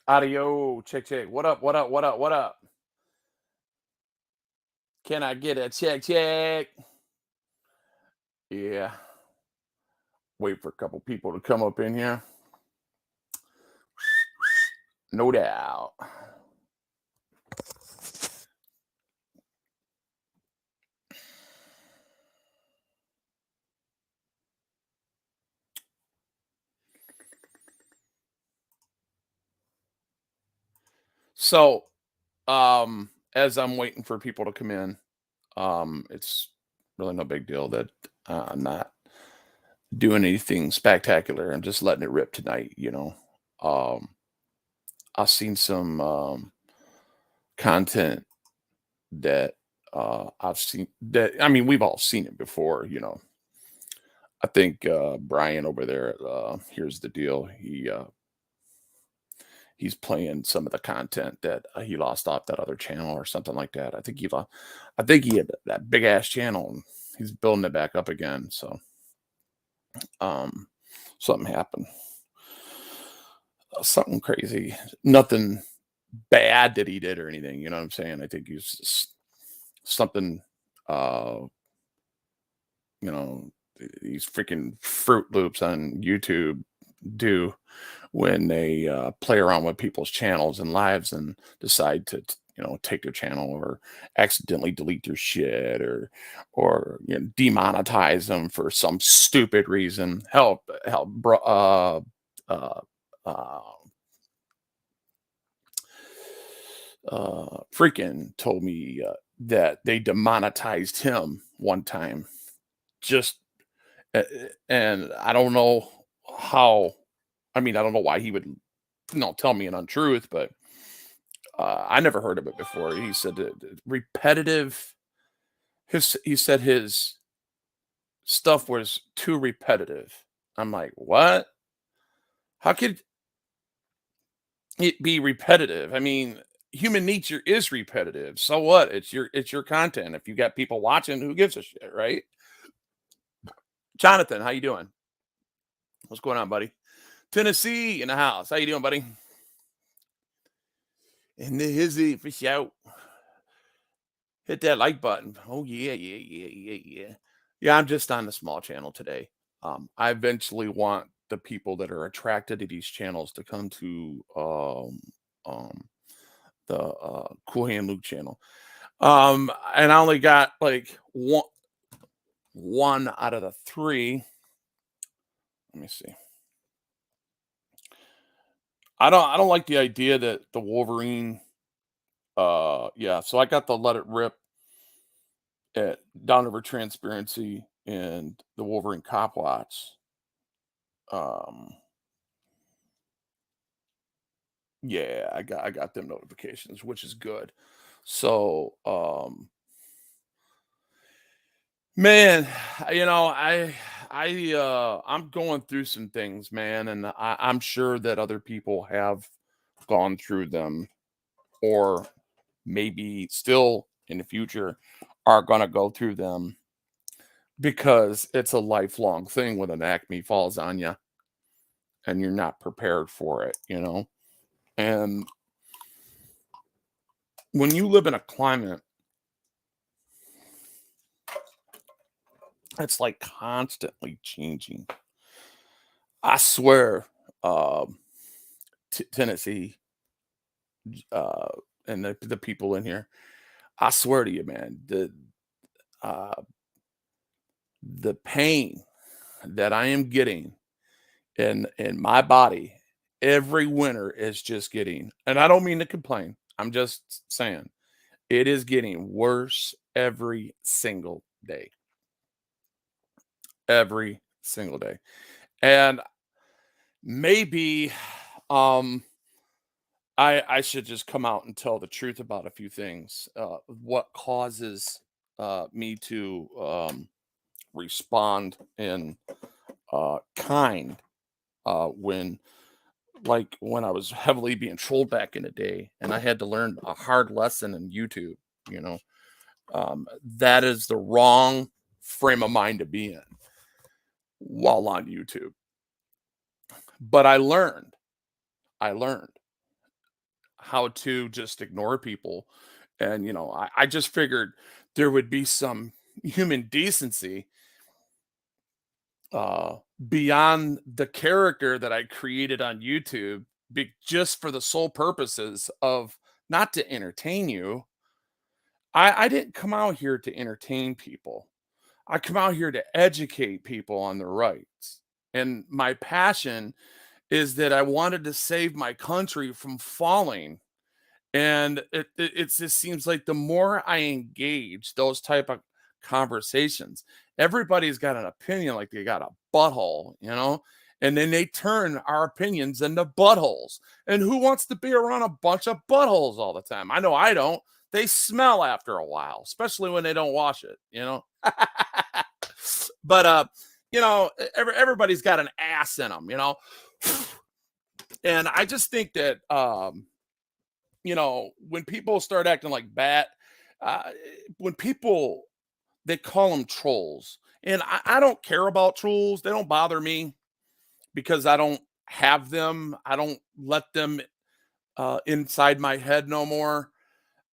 Audio, check, check. What up? What up? What up? What up? Can I get a check, check? Yeah. Wait for a couple people to come up in here. No doubt. So, as I'm waiting for people to come in, it's really no big deal that I'm not doing anything spectacular. I'm just letting it rip tonight. Um, I've seen some content that I've seen that I mean, we've all seen it before. I think Brian over there at Here's the Deal. He's playing some of the content that he lost off that other channel or something like that. I think he had that big ass channel and he's building it back up again. So um something happened. Something crazy. Nothing bad that he did or anything, you know what I'm saying? I think he's just something uh you know these freaking Fruit Loops on YouTube do when they play around with people's channels and lives and decide to take their channel or accidentally delete their shit or demonetize them for some stupid reason. Help, bro. Uh, uh, Freaking told me that they demonetized him one time. Just and I don't know how. I mean, I don't know why he would tell me an untruth, but I never heard of it before. He said that repetitive. He said his stuff was too repetitive. I'm like, what? How could it be repetitive? I mean, human nature is repetitive. So what? It's your content. If you got people watching, who gives a shit, right? Jonathan, how you doing? What's going on, buddy? Tennessee in the house. How you doing, buddy? In the hizzy for shout. Hit that like button. Oh yeah, yeah, yeah, yeah, yeah. Yeah, I'm just on the small channel today. I eventually want the people that are attracted to these channels to come to um the Cool Hand Luke channel. And I only got like one out of the three. Let me see. I don't like the idea that the Wolverine yeah, so I got the Let It Rip at Down Over Transparency and the Wolverine Cop Watch. Um Yeah, I got them notifications, which is good. So, man, I'm going through some things, man, and I'm sure that other people have gone through them or maybe still in the future are gonna go through them because it's a lifelong thing when an acme falls on you and you're not prepared for it. And when you live in a climate that's like constantly changing, I swear, um, Tennessee, uh, and the people in here, I swear to you, man, uh, the pain that I am getting in my body every winter is just getting, and I don't mean to complain. I'm just saying it is getting worse every single day, every single day, and maybe, um I should just come out and tell the truth about a few things. What causes me to respond in kind when, like, when I was heavily being trolled back in the day, and I had to learn a hard lesson in YouTube. You know, that is the wrong frame of mind to be in while on YouTube. But I learned. I learned. how to just ignore people. And, I just figured there would be some human decency uh, beyond the character that I created on YouTube, just for the sole purposes of not to entertain you. I didn't come out here to entertain people. I come out here to educate people on their rights. And my passion is that I wanted to save my country from falling. And it just seems like the more I engage those type of conversations, everybody's got an opinion like they got a butthole. And then they turn our opinions into buttholes. And who wants to be around a bunch of buttholes all the time? I know I don't. They smell after a while, especially when they don't wash it. But everybody's got an ass in them. And I just think that when people start acting like that, uh, when people they call them trolls, and I don't care about trolls. They don't bother me because I don't have them. I don't let them inside my head no more.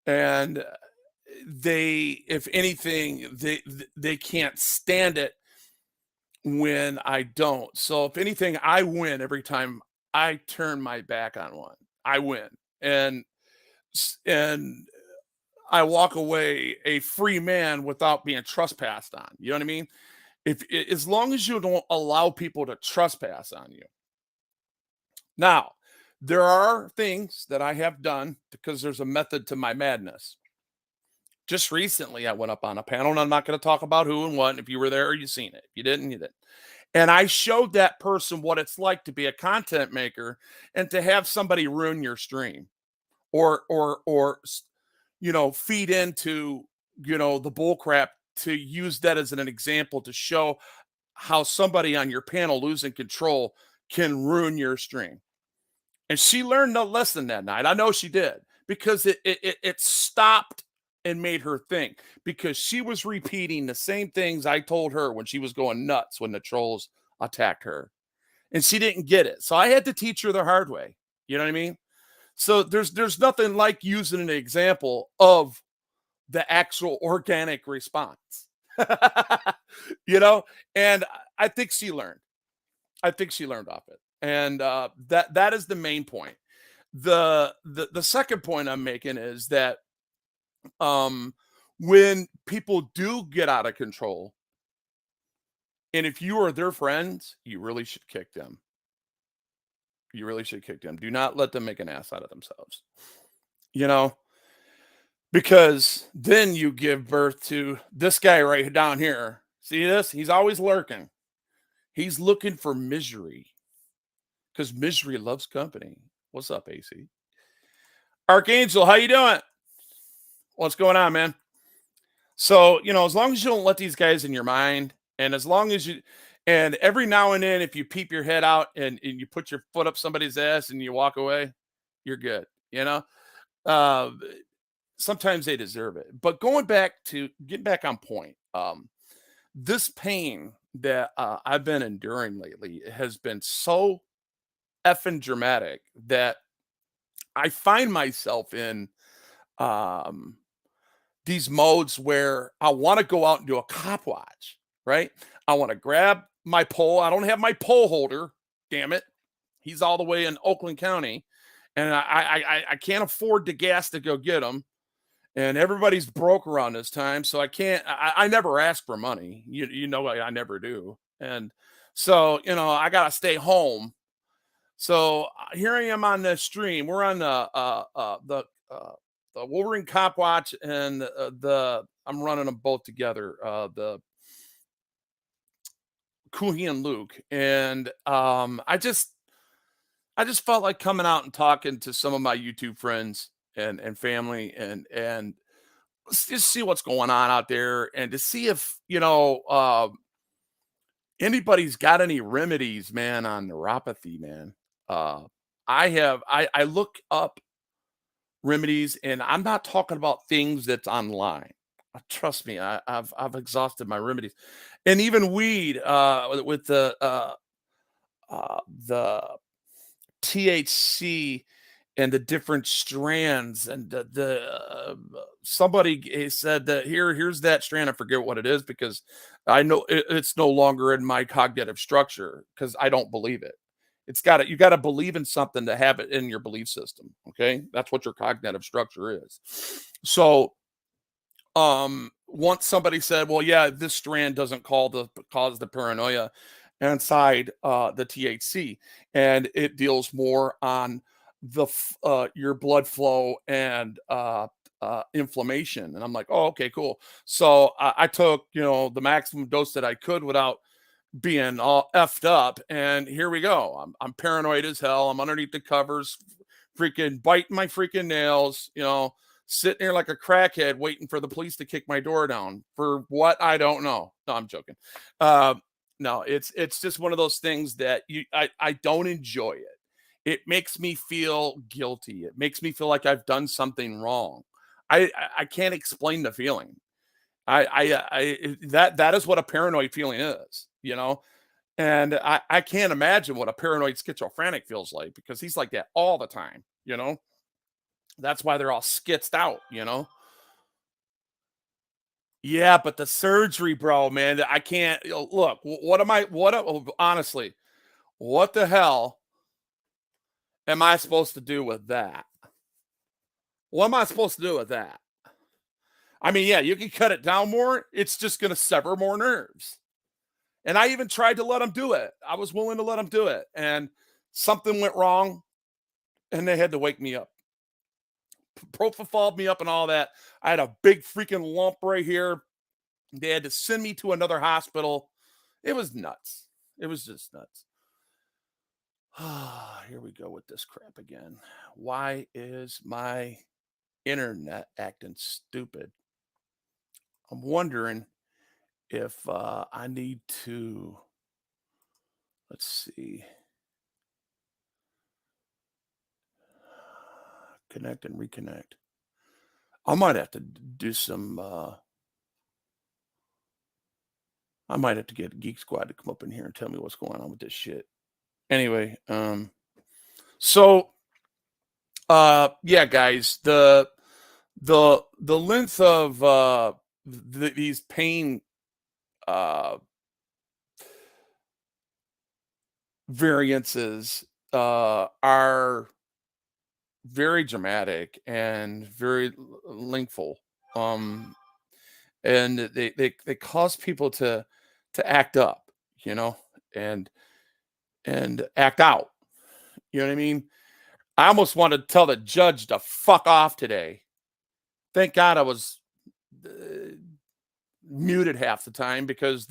And if anything, they can't stand it when I don't. So if anything, I win every time I turn my back on one. I win. And and I walk away a free man without being trespassed on. You know what I mean? As long as you don't allow people to trespass on you. Now, there are things that I have done because there's a method to my madness. Just recently, I went up on a panel, and I'm not going to talk about who and what. If you were there, you seen it. If you didn't, you didn't. And I showed that person what it's like to be a content maker and to have somebody ruin your stream, or feed into the bull crap, to use that as an example to show how somebody on your panel losing control can ruin your stream. And she learned a lesson that night. I know she did, because it stopped and made her think, because she was repeating the same things I told her when she was going nuts when the trolls attacked her, and she didn't get it. So I had to teach her the hard way. You know what I mean? So there's nothing like using an example of the actual organic response. you know, and I think she learned. I think she learned off it. And that is the main point. The second point I'm making is that um when people do get out of control, and if you are their friends, you really should kick them. You really should kick them. Do not let them make an ass out of themselves. You know, because then you give birth to this guy right down here. See this? He's always lurking. He's looking for misery, because misery loves company. What's up, AC? Archangel, how you doing? What's going on, man? So, as long as you don't let these guys in your mind, and as long as and every now and then, if you peep your head out and you put your foot up somebody's ass and you walk away, you're good. Uh, Sometimes they deserve it. But getting back on point, this pain that I've been enduring lately has been so effing dramatic that I find myself in um, these modes where I want to go out and do a cop watch, right? I want to grab my pole. I don't have my pole holder. Damn it. He's all the way in Oakland County, and I can't afford the gas to go get him. And everybody's broke around this time, so I can't. I never ask for money. I never do. And so I gotta stay home. So here I am on the stream. We're on the Wolverine Cop Watch, and the I'm running them both together. The Kuhi and Luke, and I just felt like coming out and talking to some of my YouTube friends and family, and just see what's going on out there, and to see if anybody's got any remedies, man, on neuropathy, man. Uh, I look up remedies, and I'm not talking about things that's online. Trust me, I've exhausted my remedies, and even weed with the THC and the different strands and somebody said that here's that strand. I forget what it is because I know it's no longer in my cognitive structure because I don't believe it. You got to believe in something to have it in your belief system. Okay, that's what your cognitive structure is. So once somebody said, well, yeah, this strand doesn't cause the paranoia inside the THC, and it deals more on your blood flow and inflammation. And I'm like, oh, okay, cool. So I took, the maximum dose that I could without being all effed up, and here we go. I'm paranoid as hell. I'm underneath the covers, freaking biting my freaking nails, sitting there like a crackhead waiting for the police to kick my door down for what I don't know. No, I'm joking. Uh, no, it's just one of those things that I don't enjoy it. It makes me feel guilty. It makes me feel like I've done something wrong. I can't explain the feeling. That is what a paranoid feeling is. And I can't imagine what a paranoid schizophrenic feels like because he's like that all the time. That's why they're all skitzed out. Yeah, but the surgery, bro, man, I can't look. What am I? Honestly, what the hell am I supposed to do with that? What am I supposed to do with that? I mean, yeah, you can cut it down more. It's just going to sever more nerves. And I even tried to let him do it. I was willing to let him do it. And something went wrong and they had to wake me up. Propofol me up and all that. I had a big freaking lump right here. They had to send me to another hospital. It was nuts. It was just nuts. Here we go with this crap again. Why is my internet acting stupid? I'm wondering if I need to, let's see, connect and reconnect. I might have to do some, I might have to get Geek Squad to come up in here and tell me what's going on with this shit. Anyway, so yeah, guys, the length of these pain uh variances are very dramatic and very lengthful. Um and they cause people to act up, you know, and act out. You know what I mean? I almost wanted to tell the judge to fuck off today. Thank God I was uh, muted half the time because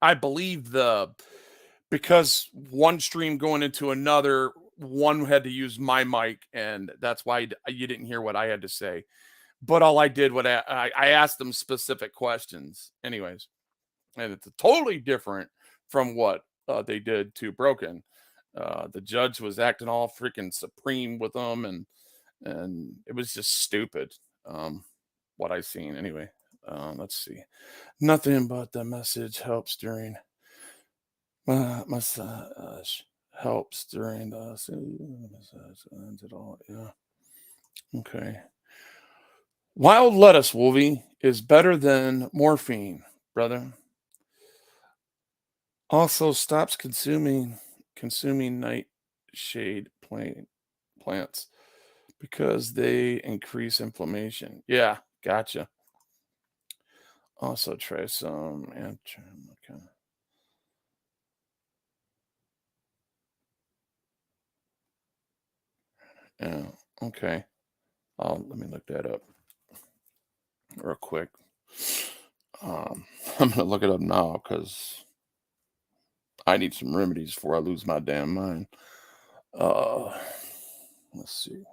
I believe because one stream going into another, one had to use my mic, and that's why you didn't hear what I had to say. But all I did, I asked them specific questions, anyways, and it's totally different from what they did to Broken. The judge was acting all freaking supreme with them, and it was just stupid. What I seen anyway. Let's see. Nothing but the message helps during massage helps during the massage ends it all. Yeah. Okay. Wild lettuce, Wolvie, is better than morphine, brother. Also stops consuming nightshade plants because they increase inflammation. Yeah, gotcha. Also try some okay. Yeah, okay. Let me look that up real quick. I'm gonna look it up now because I need some remedies before I lose my damn mind. Uh, let's see.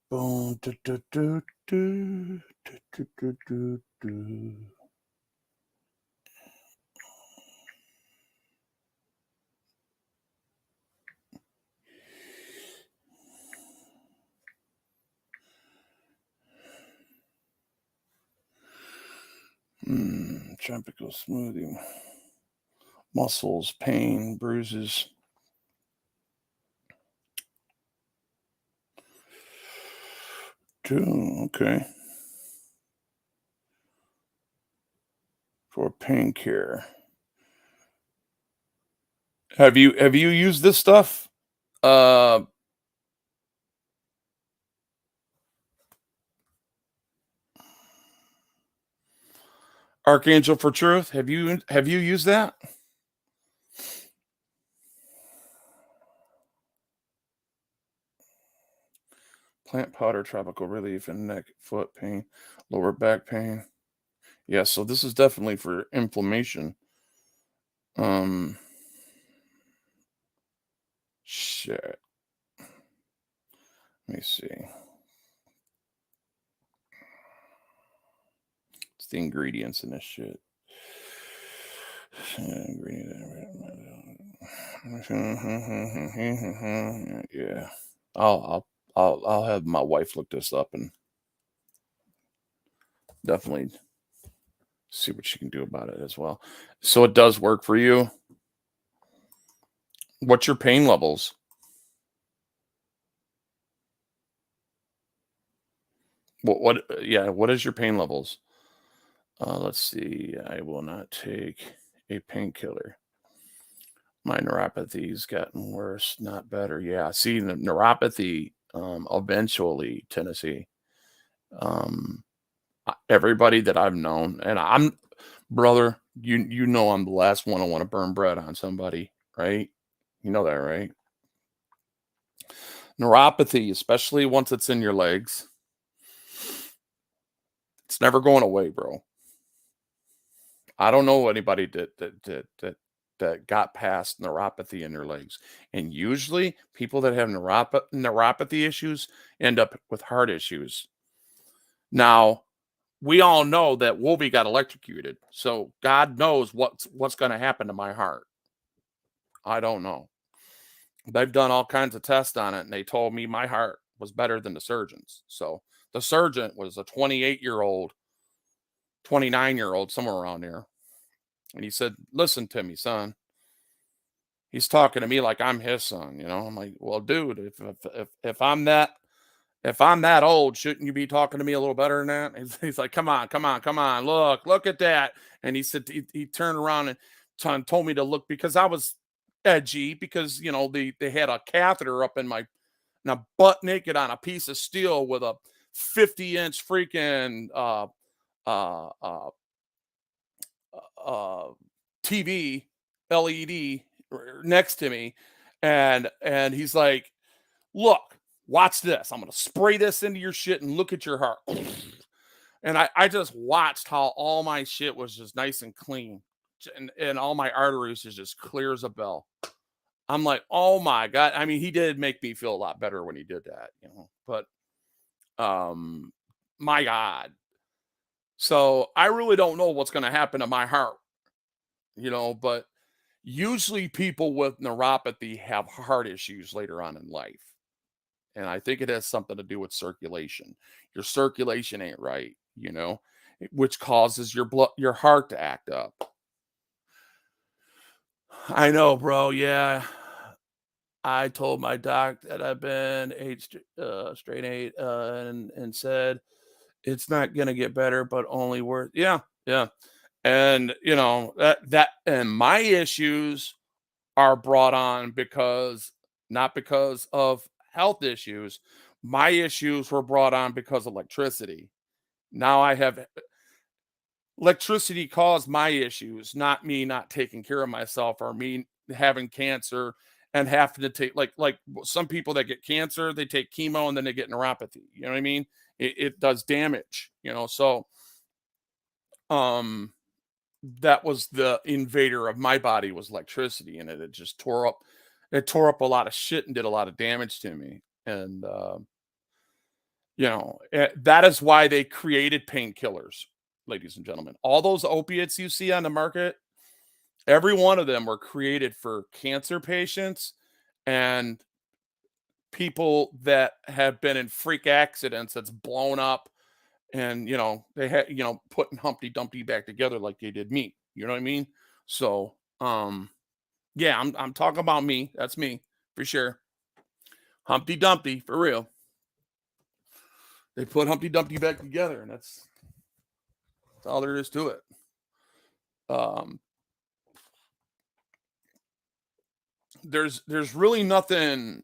Boom, do, do, do, do, do, do, do, do. Tropical smoothie. Muscles, pain, bruises. Two, okay. For pain care. Have you used this stuff? Uh, Archangel for Truth. Have you used that? Plant powder, tropical relief, and neck, foot pain, lower back pain. Yeah, so this is definitely for inflammation. Um, shit. Let me see. It's the ingredients in this shit. Yeah. I'll have my wife look this up and definitely see what she can do about it as well. So it does work for you. What's your pain levels? Yeah, what is your pain levels? Let's see. I will not take a painkiller. My neuropathy's gotten worse, not better. Yeah. See, the neuropathy, eventually, Tennessee, um, everybody that I've known, and I'm brother, you know I'm the last one I want to burn bread on somebody, right? You know that, right? Neuropathy, especially once it's in your legs, it's never going away, bro. I don't know anybody that got past neuropathy in their legs. And usually people that have neuropathy issues end up with heart issues. Now, we all know that Wolby got electrocuted. So God knows what's going to happen to my heart. I don't know. They've done all kinds of tests on it and they told me my heart was better than the surgeons. So the surgeon was a 28-year-old, 29-year-old, somewhere around there. And he said, "Listen to me, son." He's talking to me like I'm his son, you know. I'm like, "Well, dude, if I'm that old, shouldn't you be talking to me a little better than that?" He's like, "Come on, come on, come on, look at that." And he said he turned around and told me to look because I was edgy because they had a catheter up in my, and I'm butt naked on a piece of steel with a 50-inch freaking uh uh uh TV LED next to me, and he's like, "Look, watch this. I'm gonna spray this into your shit and look at your heart." And I just watched how all my shit was just nice and clean, and all my arteries is just clear as a bell. I'm like, oh my god. I mean, he did make me feel a lot better when he did that. But um, my god. So I really don't know what's gonna happen to my heart. But usually people with neuropathy have heart issues later on in life. And I think it has something to do with circulation. Your circulation ain't right, which causes your heart to act up. I know, bro. Yeah. I told my doc that I've been straight eight, and said it's not gonna get better, but only worse. Yeah, yeah. And and my issues are brought on because not because of health issues. My issues were brought on because of electricity. Now I have electricity caused my issues, not me not taking care of myself or me having cancer and having to take like some people that get cancer, they take chemo and then they get neuropathy. You know what I mean? It does damage. So um that was the invader of my body was electricity, and it just tore up a lot of shit and did a lot of damage to me. And that is why they created painkillers, ladies and gentlemen. All those opiates you see on the market, every one of them were created for cancer patients and people that have been in freak accidents that's blown up and they had putting Humpty Dumpty back together like they did me. You know what I mean? So yeah, I'm talking about me. That's me for sure. Humpty Dumpty for real. They put Humpty Dumpty back together, and that's all there is to it. Um, there's really nothing.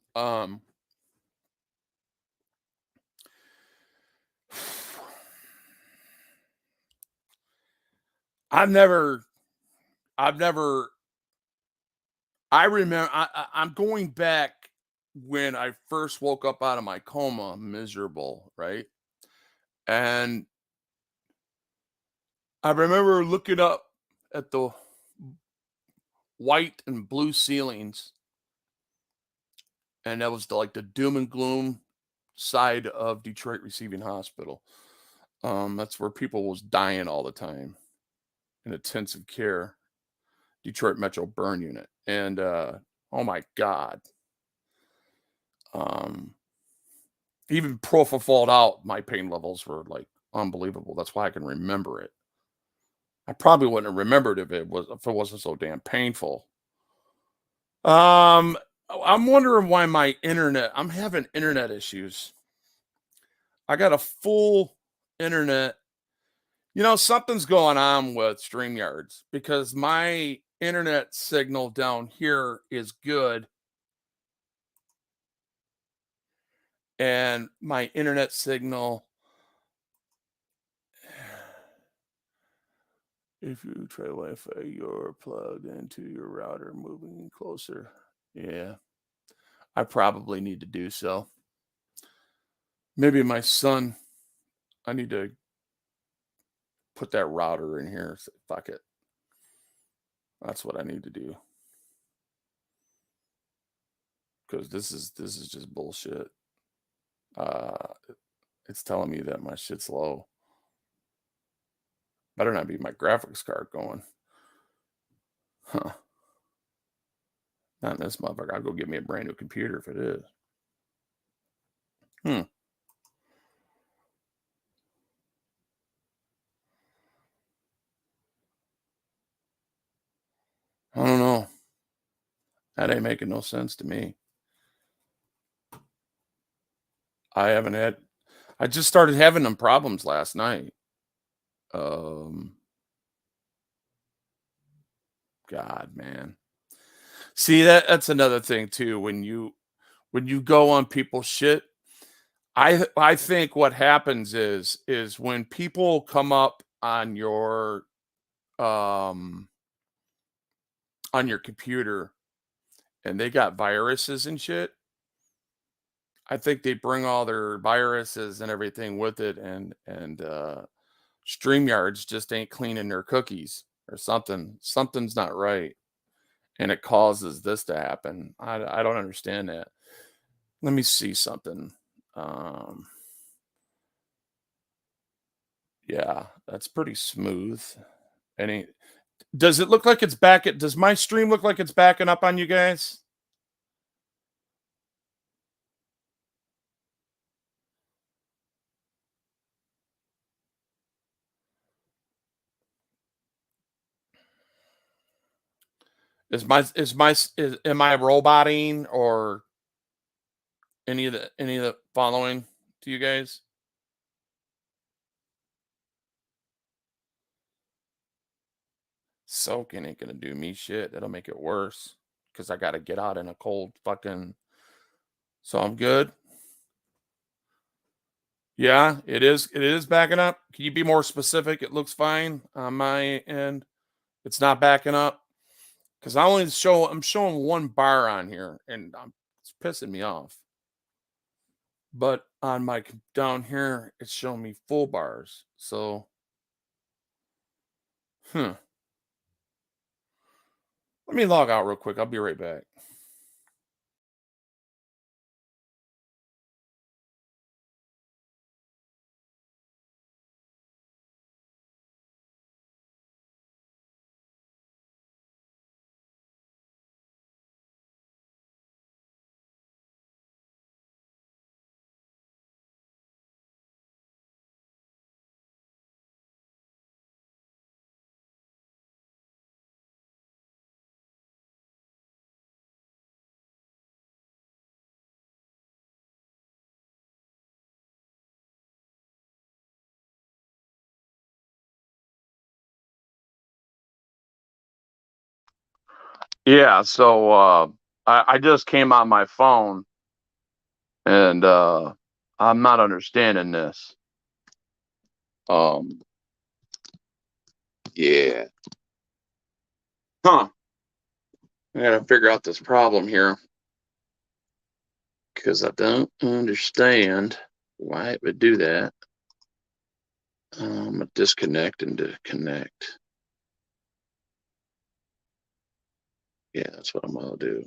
I've never, I've never. I remember. I'm going back when I first woke up out of my coma, miserable, right? And I remember looking up at the white and blue ceilings, and that was like the doom and gloom side of Detroit Receiving Hospital. That's where people was dying all the time in intensive care, Detroit Metro Burn Unit, and oh my god, um, even propofol out, my pain levels were like unbelievable. That's why I can remember it. I probably wouldn't have remembered if it wasn't so damn painful. Um, I'm wondering why my internet. I'm having internet issues. I got a full internet. Something's going on with StreamYards because my internet signal down here is good, and my internet signal, if you try Wi-Fi, you're plugged into your router moving closer. Yeah, I probably need to do so. Maybe my son, I need to put that router in here. Fuck it. That's what I need to do. Because this is just bullshit. Uh it's telling me that my shit's low. Better not be my graphics card going. Huh. Not in this motherfucker. I'll go get me a brand new computer if it is. Hmm. I don't know. That ain't making no sense to me. I haven't had I just started having them problems last night. Um God, man. See, that's another thing too. When you go on people's shit, I think what happens is when people come up um on your computer and they got viruses and shit, I think they bring all their viruses and everything with it, and StreamYards just ain't cleaning their cookies or something. Something's not right, and it causes this to happen. I don't understand that. Let me see something. Um, yeah, that's pretty smooth. Any Does it look like it's back at does my stream look like it's backing up on you guys? Am I roboting or any of the following to you guys? Soaking ain't gonna do me shit. That'll make it worse because I gotta get out in a cold fucking. So I'm good. Yeah, it is. It is backing up. Can you be more specific? It looks fine on my end. It's not backing up because I'm showing one bar on here, and it's pissing me off. But on my down here, it's showing me full bars. So, hmm. Let me log out real quick. I'll be right back. Yeah, so I just came on my phone and I'm not understanding this. Um yeah. Huh. I gotta figure out this problem here because I don't understand why it would do that. I'm gonna disconnect and to connect. Yeah, that's what I'm gonna do.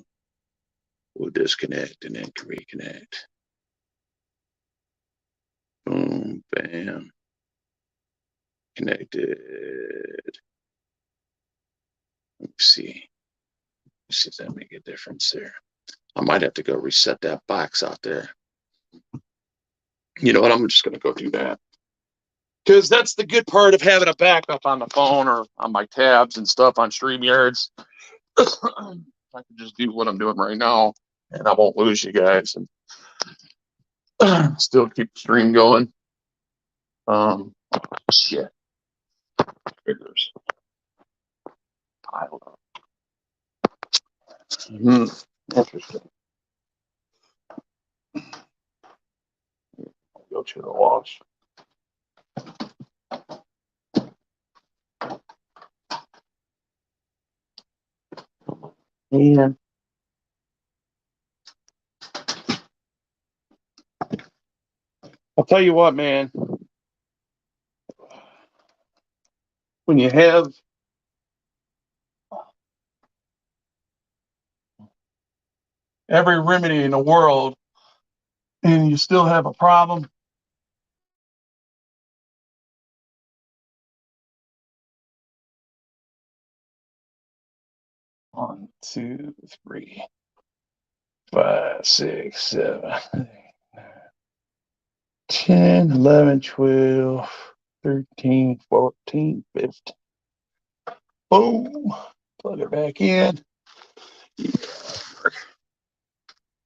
We'll disconnect and then reconnect. Boom, bam, connected. Let's see. Let's see if that make a difference there. I might have to go reset that box out there. You know what? I'm just gonna go do that. Because that's the good part of having a backup on the phone or on my tabs and stuff on StreamYards. I can just do what I'm doing right now and I won't lose you guys and still keep the stream going. Shit. Figures piled up. Interesting. I'll go to the wash. And I'll tell you what, man. When you have every remedy in the world and you still have a problem, one, two, three, 5, 6, 7, 10, 11, 12, 13, 14, 15. Boom. Plug it back in.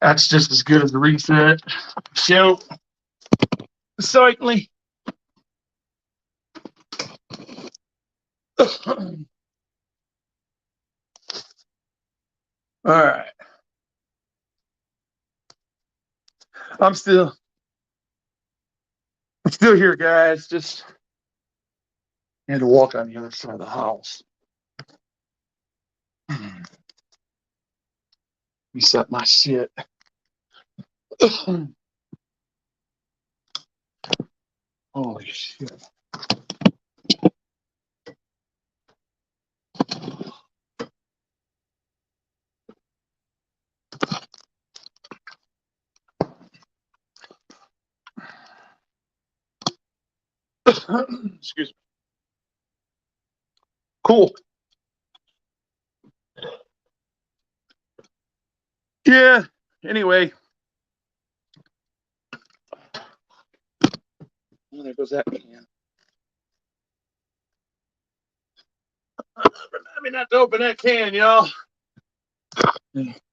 That's just as good as the reset. So, cycling. All right. I'm still here, guys. Just had to walk on the other side of the house. Reset my shit. Holy shit. Excuse me. Cool. Yeah. Anyway. Oh, there goes that can. Remind me not to open that can, y'all.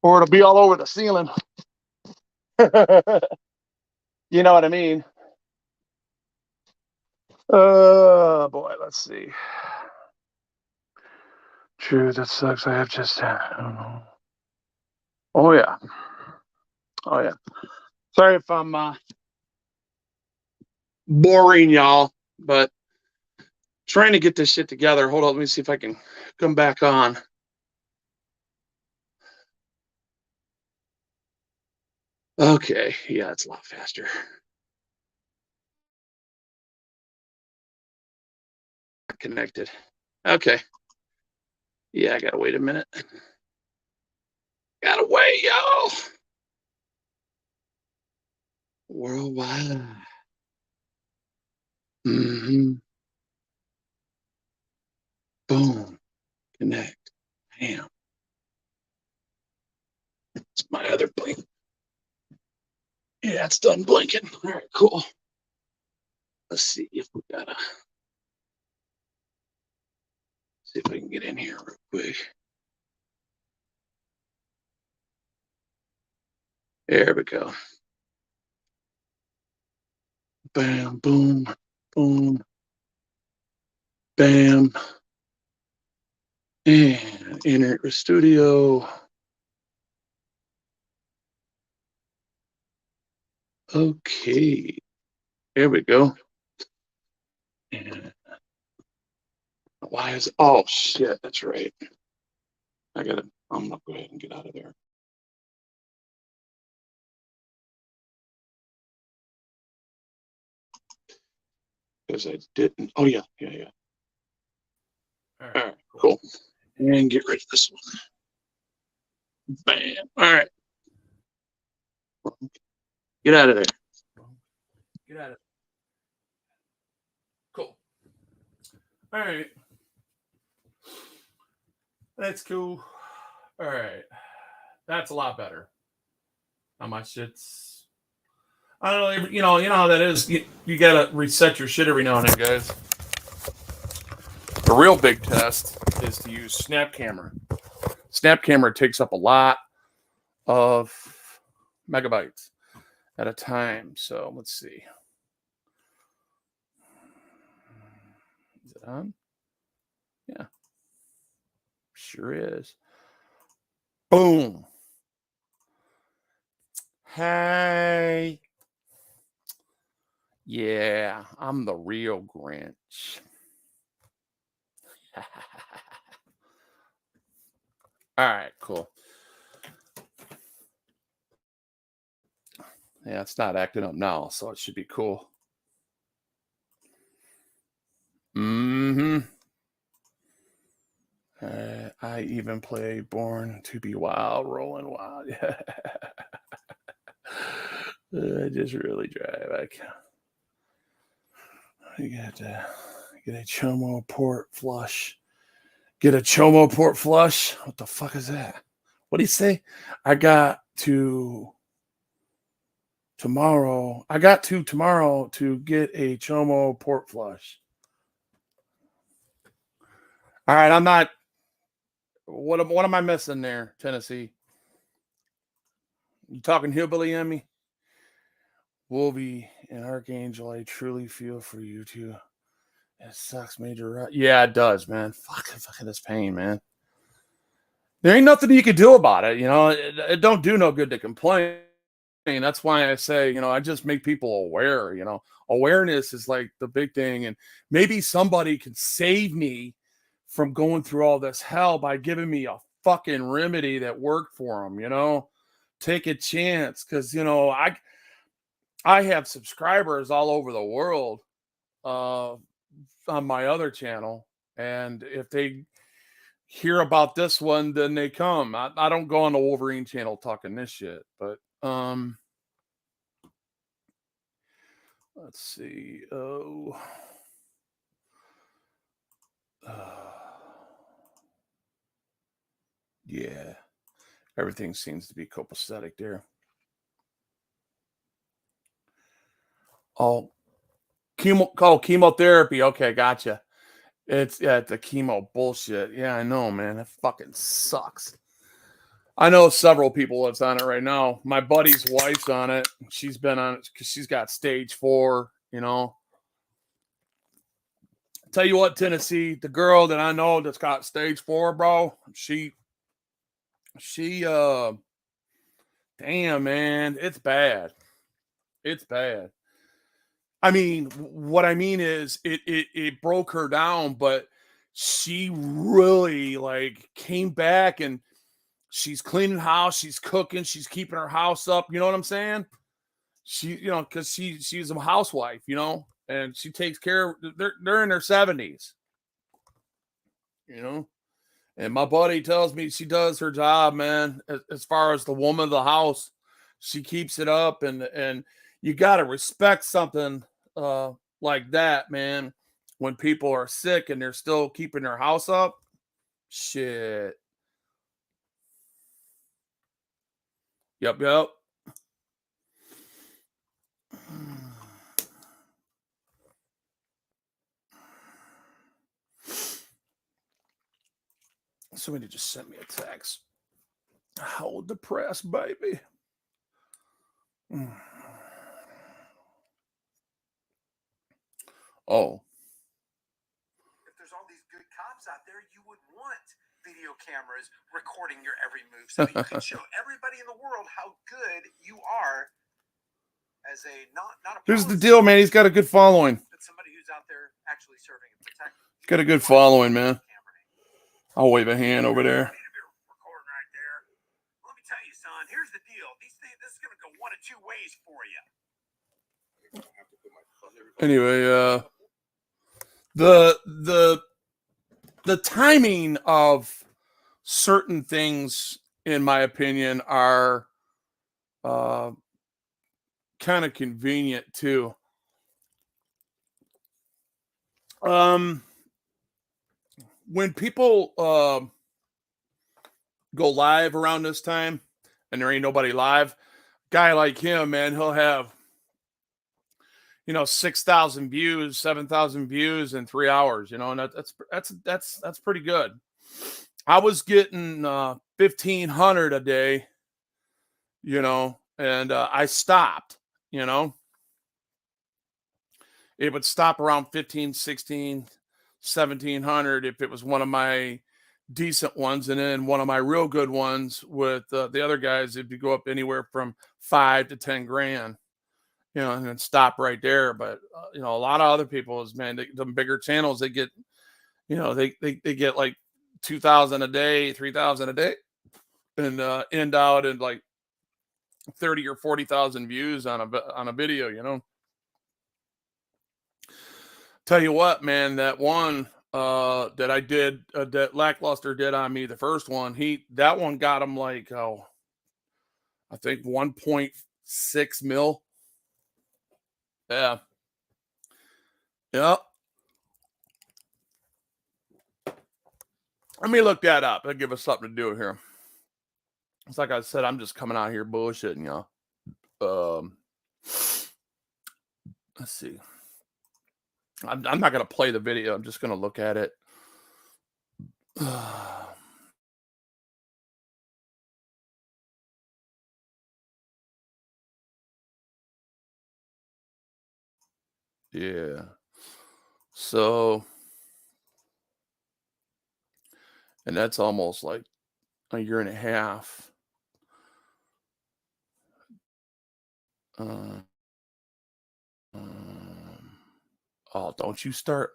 Or it'll be all over the ceiling. You know what I mean? Boy, let's see. True, that sucks. I have just, I don't know. Oh, yeah. Oh, yeah. Sorry if I'm boring y'all, but trying to get this shit together. Hold on, let me see if I can come back on. Okay, yeah, it's a lot faster. Connected. Okay. Yeah, I gotta wait a minute. Gotta wait, y'all. Worldwide. Mm-hmm. Boom. Connect. Bam. It's my other blink. Yeah, it's done blinking. All right, cool. Let's see if we gotta see if we can get in here real quick. There we go. Bam, boom, boom, bam. And enter the studio. Okay. There we go. And why is it? Oh shit, that's right. I'm gonna go ahead and get out of there. Because I didn't. Oh yeah. All right, cool. And get rid of this one. Bam. All right. Get out of there. Get out of there. Cool. All right. That's cool. All right. That's a lot better. How much it's. I don't know. You know how that is. You gotta reset your shit every now and then, guys. The real big test is to use Snap Camera. Snap Camera takes up a lot of megabytes at a time. So let's see. Is it on? Yeah. Sure is. Boom. Hey. Yeah, I'm the real Grinch. All right, cool. Yeah, it's not acting up now, so it should be cool. Mm-hmm. I even play Born to Be Wild, Rolling Wild. Yeah. I just really drive. I got get a Chomo port flush. Get a Chomo port flush. What the fuck is that? What do you say? I got to tomorrow to get a Chomo port flush. All right, I'm not. What am I missing there, Tennessee? You talking hillbilly on me? Wolby and Archangel, I truly feel for you too. It sucks, Major. Yeah, it does, man. Fucking this pain, man. There ain't nothing you can do about it. You know, it don't do no good to complain. That's why I say, I just make people aware. Awareness is like the big thing, and maybe somebody can save me from going through all this hell by giving me a fucking remedy that worked for them. Take a chance, because I have subscribers all over the world on my other channel, and if they hear about this one, then they come. I don't go on the Wolverine channel talking this shit, but let's see. Yeah, everything seems to be copacetic there. Oh, chemotherapy. Okay, gotcha. It's the chemo bullshit. Yeah, I know, man. It fucking sucks. I know several people that's on it right now. My buddy's wife's on it. She's been on it because she's got stage 4. Tell you what, Tennessee, the girl that I know that's got stage 4, bro. She, damn, man, it's bad. It's bad. I mean, what I mean is it broke her down, but she really like came back, and she's cleaning house, she's cooking, she's keeping her house up. You know what I'm saying? She, because she's a housewife, and she takes care of. They're in their 70s, And my buddy tells me she does her job, man. As far as the woman of the house, she keeps it up, and you got to respect something like that, man. When people are sick and they're still keeping their house up, shit. Yep. Somebody just sent me a text. How depressed, baby. Oh. If there's all these good cops out there, you would want video cameras recording your every move so that you can show everybody in the world how good you are as a not a Here's the deal, man. He's got a good following. but somebody who's out there actually serving and protecting. Got a good following, man. I'll wave a hand over there. Recording right there. Let me tell you, son, here's the deal. These things, this is gonna go one of two ways for you. Anyway, the timing of certain things, in my opinion, are kind of convenient too. When people go live around this time and there ain't nobody live, guy like him, man, he'll have 6,000 views, 7,000 views in 3 hours, and that's pretty good. I was getting 1,500 a day, and I stopped. It would stop around 15, 16, 1,700 if it was one of my decent ones, and then one of my real good ones with the other guys, it'd go up anywhere from 5 to 10 grand. And then stop right there. But a lot of other people the bigger channels, they get, they get like 2,000 a day, 3,000 a day, and end out in like 30 or 40,000 views on a video. Tell you what, man, that one that I did, that Lackluster did on me, the first one, that one got him like, I think 1.6 mil. Yeah. Yep. Let me look that up. That'll give us something to do here. It's like I said, I'm just coming out here bullshitting, y'all. Let's see. I'm not going to play the video. I'm just going to look at it. Yeah. So, and that's almost like a year and a half. Oh, don't you start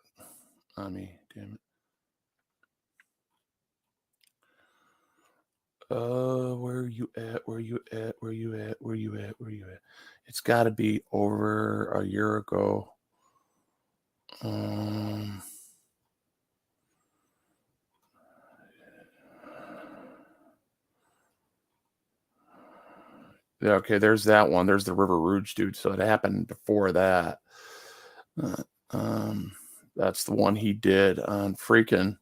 on me, damn it. Where are you at? Where are you at? Where are you at? Where are you at? Where are you at? It's got to be over a year ago. Yeah, okay, there's that one. There's the River Rouge dude. So it happened before that. That's the one he did on Freaking.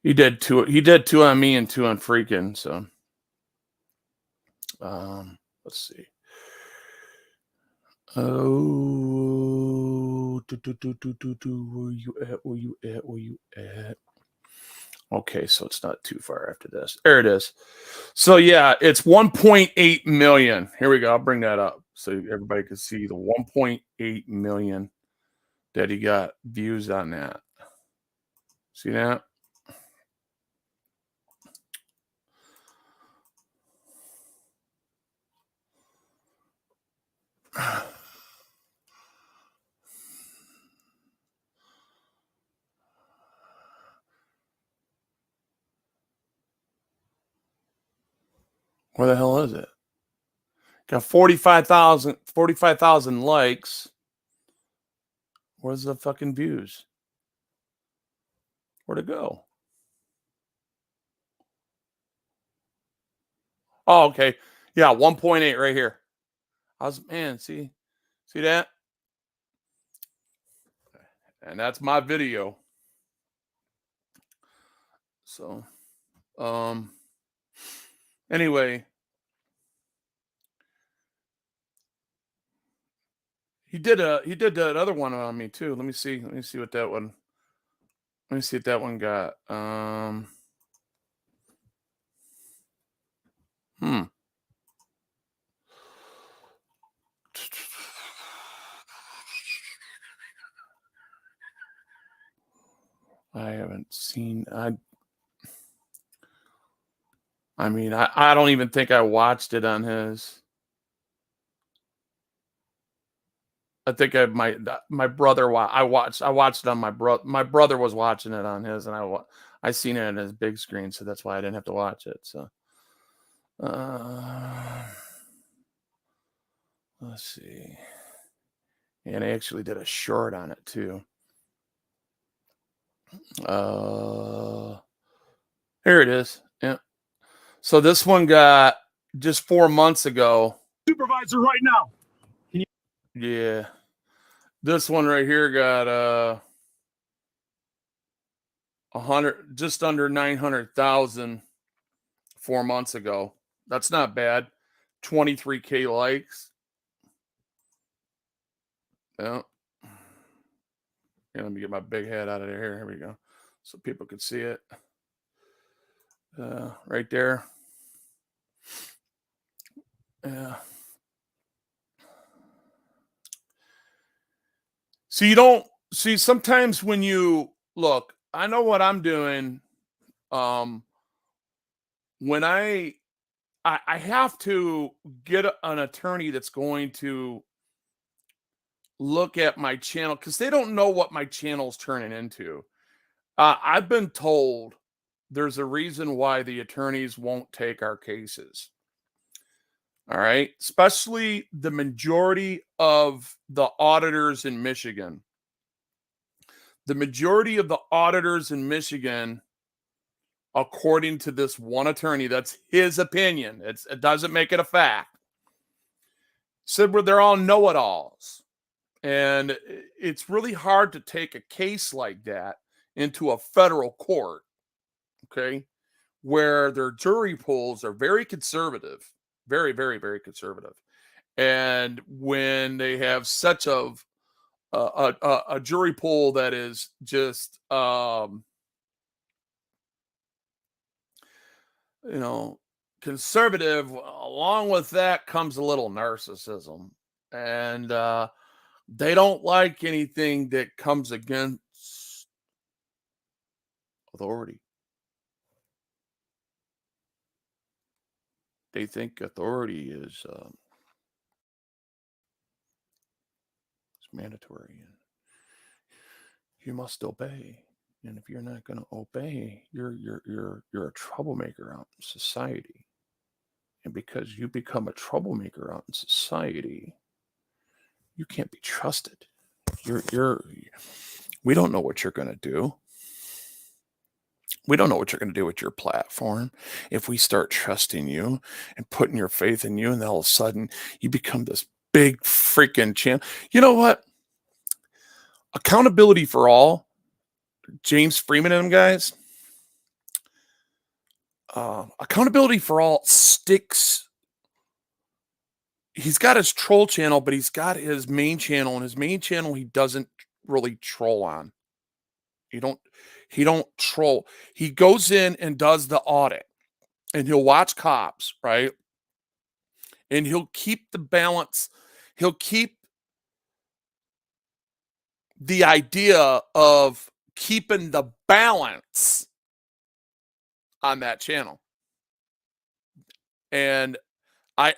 He did two on me and 2 on Freaking. So let's see. Oh, where you at? Where you at? Where you at? Okay, so it's not too far after this. There it is. So yeah, it's 1.8 million. Here we go. I'll bring that up so everybody can see the 1.8 million that he got views on that. See that? Where the hell is it? Got 45,000 likes. Where's the fucking views? Where'd it go? Oh, okay. Yeah, 1.8 right here. See that? And that's my video. So, anyway, he did that other one on me too. Let me see what that one. Let me see what that one got. I haven't seen. I mean, I don't even think I watched it on his. I think my brother I watched it on my brother was watching it on his, and I seen it on his big screen, so that's why I didn't have to watch it. So, uh, let's see. And I actually did a short on it too. Here it is. Yeah. So this one got just 4 months ago. Supervisor right now. Yeah. This one right here got 100, just under 900,000 4 months ago. That's not bad. 23K likes. Yeah. Yeah, let me get my big head out of here. Here we go. So people could see it. Right there. Yeah. So you don't see sometimes when you look, I know what I'm doing. When I have to get an attorney that's going to look at my channel because they don't know what my channel's turning into. I've been told there's a reason why the attorneys won't take our cases. All right. Especially the majority of the auditors in Michigan. The majority of the auditors in Michigan, according to this one attorney, that's his opinion. It doesn't make it a fact. Said they're all know-it-alls. And it's really hard to take a case like that into a federal court, okay, where their jury pools are very conservative, very, very, very conservative. And when they have such a jury pool that is just, conservative, along with that comes a little narcissism. And they don't like anything that comes against authority. They think authority is mandatory and you must obey. And if you're not going to obey, you're a troublemaker out in society. And because you become a troublemaker out in society, you can't be trusted. We don't know what you're going to do. We don't know what you're going to do with your platform if we start trusting you and putting your faith in you, and then all of a sudden you become this big freaking champ. You know what? Accountability for all, James Freeman and them guys. Accountability for all sticks. He's got his troll channel, but he's got his main channel, and his main channel he doesn't really troll on. He don't troll. He goes in and does the audit, and he'll watch cops, right? And he'll keep the balance. He'll keep the idea of keeping the balance on that channel. And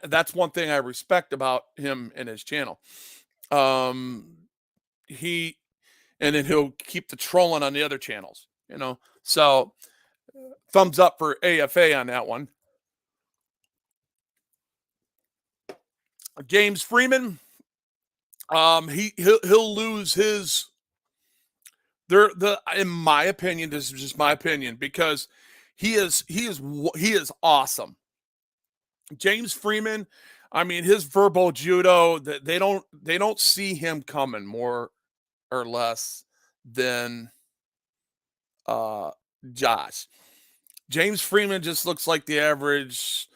that's one thing I respect about him and his channel. And then he'll keep the trolling on the other channels, So thumbs up for AFA on that one. James Freeman, he'll lose his. In my opinion, this is just my opinion because he is awesome. James Freeman, I mean, his verbal judo, they don't see him coming more or less than Josh. James Freeman just looks like the average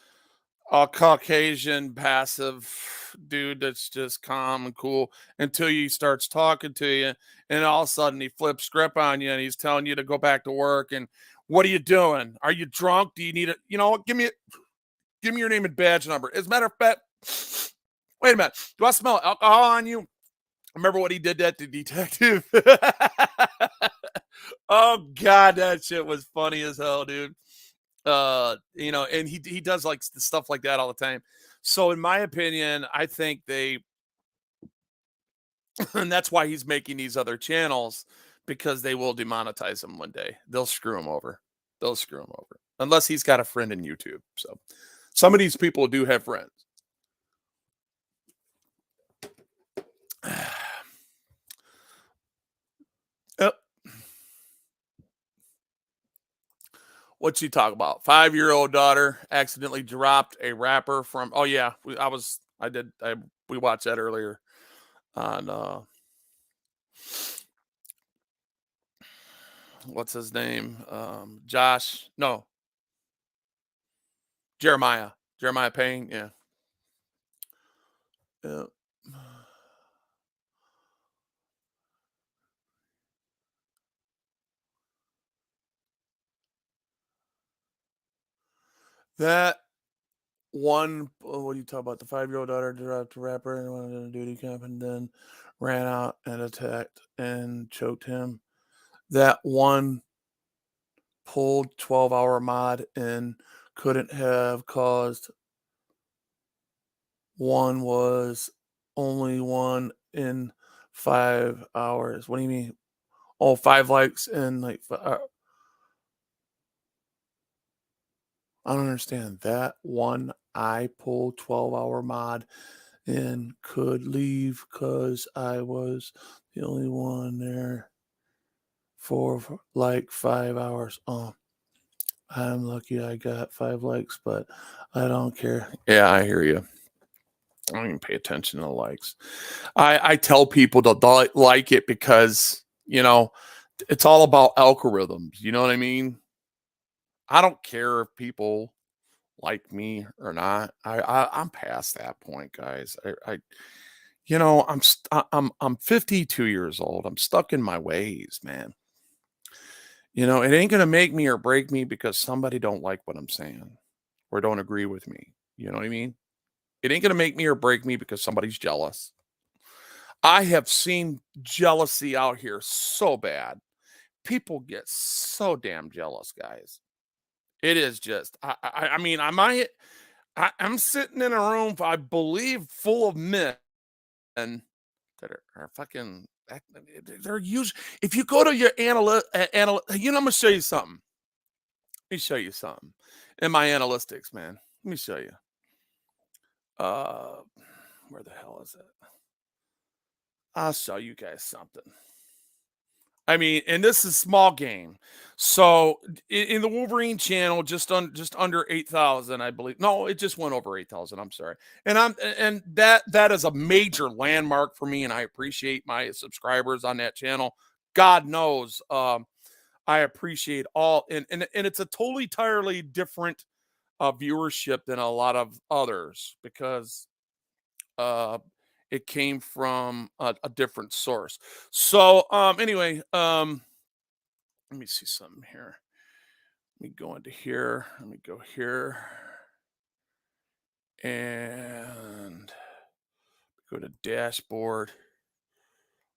Caucasian passive dude that's just calm and cool until he starts talking to you, and all of a sudden he flips script on you and he's telling you to go back to work. And what are you doing? Are you drunk? Do you need it? Give me your name and badge number. As a matter of fact, wait a minute. Do I smell alcohol on you? Remember what he did that to detective? Oh God, that shit was funny as hell, dude. You know, and he does like stuff like that all the time. So in my opinion, I think they and that's why he's making these other channels because they will demonetize him one day. They'll screw him over. They'll screw him over unless he's got a friend in YouTube. So some of these people do have friends. Yep. What's she talk about? 5-year-old daughter accidentally dropped a wrapper from. Oh yeah, we watched that earlier on. What's his name? Josh. No, Jeremiah Payne. Yeah. Yeah. That one, what do you talk about? The 5-year-old daughter dropped a rapper and went into duty camp and then ran out and attacked and choked him. That one pulled 12-hour mod and couldn't have caused. One was only one in 5 hours. What do you mean? Oh, 5 likes and like I don't understand. That one I pulled 12-hour mod and could leave because I was the only one there for like 5 hours. Oh, I'm lucky I got 5 likes, but I don't care. Yeah, I hear you. I don't even pay attention to the likes. I tell people to like it because, you know, it's all about algorithms. You know what I mean? I don't care if people like me or not. I'm past that point, guys. You know, I'm 52 years old. I'm stuck in my ways, man. You know, it ain't gonna make me or break me because somebody don't like what I'm saying or don't agree with me. You know what I mean? It ain't gonna make me or break me because somebody's jealous. I have seen jealousy out here so bad. People get so damn jealous, guys. It is just, I mean, I'm sitting in a room, I believe, full of men that are fucking. They're used. If you go to your you know, I'm gonna show you something. Let me show you something in my analytics, man. Let me show you. Uh, where the hell is it? I'll show you guys something. I mean, and this is small game. So in the Wolverine channel, just under 8,000, I believe. No, it just went over 8,000. I'm sorry, and that is a major landmark for me, and I appreciate my subscribers on that channel. God knows, I appreciate all, and it's a totally entirely different viewership than a lot of others because uh it came from a different source. So anyway, let me see something here. Let me go into here. Let me go here and go to dashboard.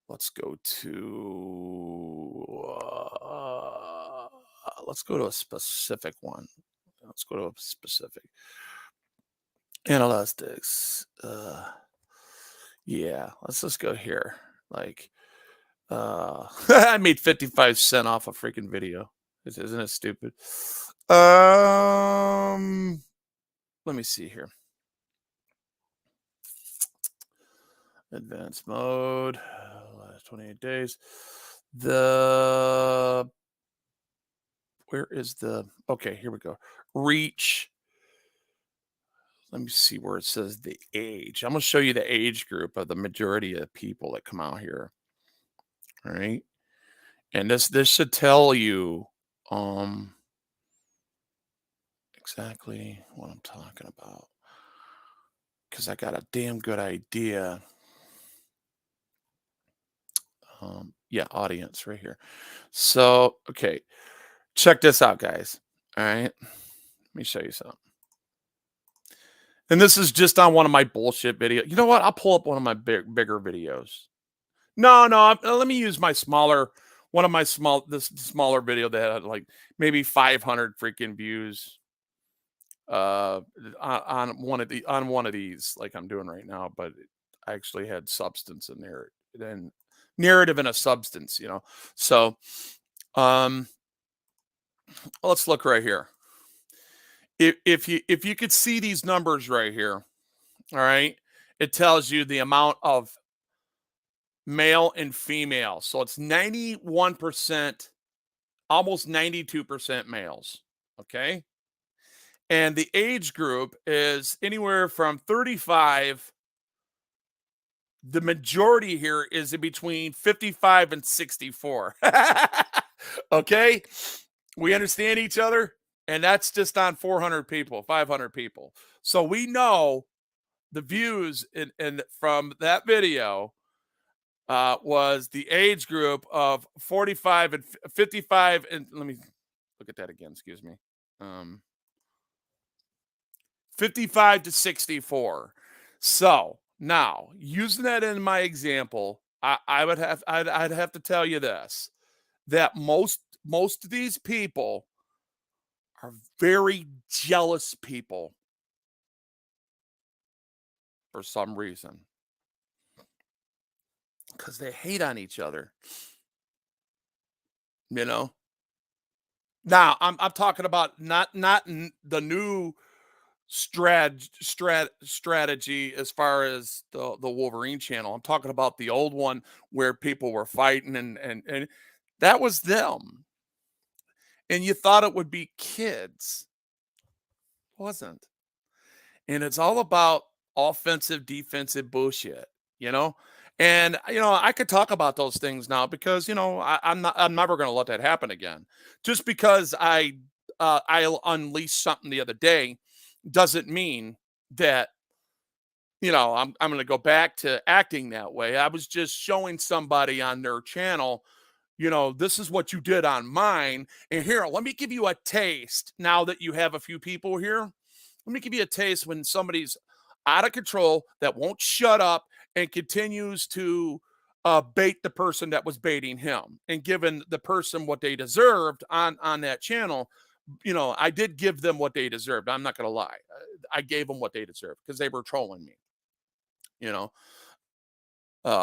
Let's go to a specific one. Let's go to a specific analytics. Yeah, let's just go here. Like I made 55 cents off a freaking video. Isn't it stupid? Let me see here. Advanced mode, last 28 days. Where is okay, here we go. Reach. Let me see where it says the age. I'm going to show you the age group of the majority of people that come out here. All right. And this should tell you exactly what I'm talking about. Because I got a damn good idea. Yeah, audience right here. So, okay. Check this out, guys. All right. Let me show you something. And this is just on one of my bullshit videos. You know what? I'll pull up one of my bigger videos. No, let me use my smaller video that had like maybe 500 freaking views. uh, on one of these like I'm doing right now, but I actually had substance in there and narrative and a substance, you know. So, um, let's look right here. If you could see these numbers right here, all right, it tells you the amount of male and female. So it's 91%, almost 92% males. Okay. And the age group is anywhere from 35. The majority here is in between 55 and 64. Okay. We understand each other. And that's just on 400 people, 500 people. So we know the views in from that video was the age group of 45 and 55. And let me look at that again. Excuse me. Um, 55 to 64. So now, using that in my example, I'd have to tell you this, that most of these people are very jealous people for some reason because they hate on each other. You know. Now I'm talking about the new strategy as far as the Wolverine channel. I'm talking about the old one where people were fighting and that was them. And you thought it would be kids. It wasn't. And it's all about offensive, defensive bullshit, you know? And I could talk about those things now because, I'm never gonna let that happen again. Just because I unleashed something the other day doesn't mean that I'm going to go back to acting that way. I was just showing somebody on their channel, this is what you did on mine. And here, let me give you a taste. Now that you have a few people here, let me give you a taste when somebody's out of control that won't shut up and continues to bait the person that was baiting him and giving the person what they deserved on that channel. I did give them what they deserved. I'm not going to lie. I gave them what they deserved because they were trolling me, you know,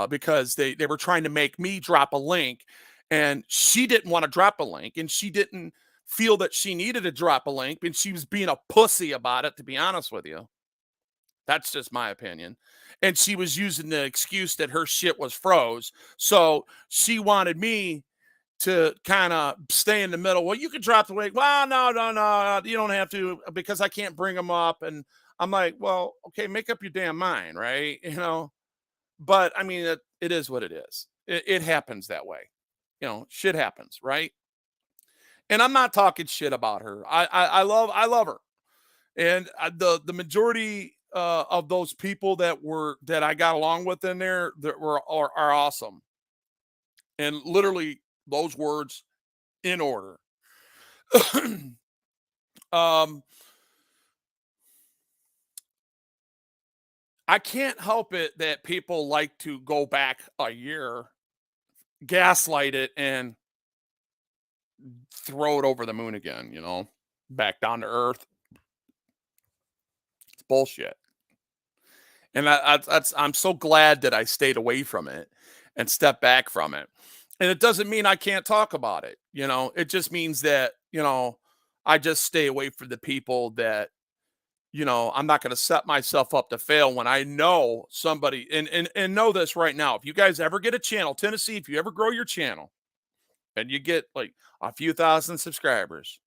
because they were trying to make me drop a link and she didn't want to drop a link and she didn't feel that she needed to drop a link and she was being a pussy about it, to be honest with you. That's just my opinion. And she was using the excuse that her shit was froze. So she wanted me to kind of stay in the middle. Well, you could drop the link. Well, no, no, no, you don't have to because I can't bring them up. And I'm like, well, okay, make up your damn mind, right? But I mean, it is what it is. It happens that way. Shit happens, right? And I'm not talking shit about her. I love her, and the majority of those people that I got along with in there that are awesome, and literally those words in order. um, I can't help it that people like to go back a year, gaslight it, and throw it over the moon again, back down to earth. It's bullshit. And I'm so glad that I stayed away from it and stepped back from it. And it doesn't mean I can't talk about it. It just means that, I just stay away from the people that, I'm not going to set myself up to fail when I know somebody and know this right now. If you guys ever get a channel, Tennessee, if you ever grow your channel and you get like a few thousand subscribers,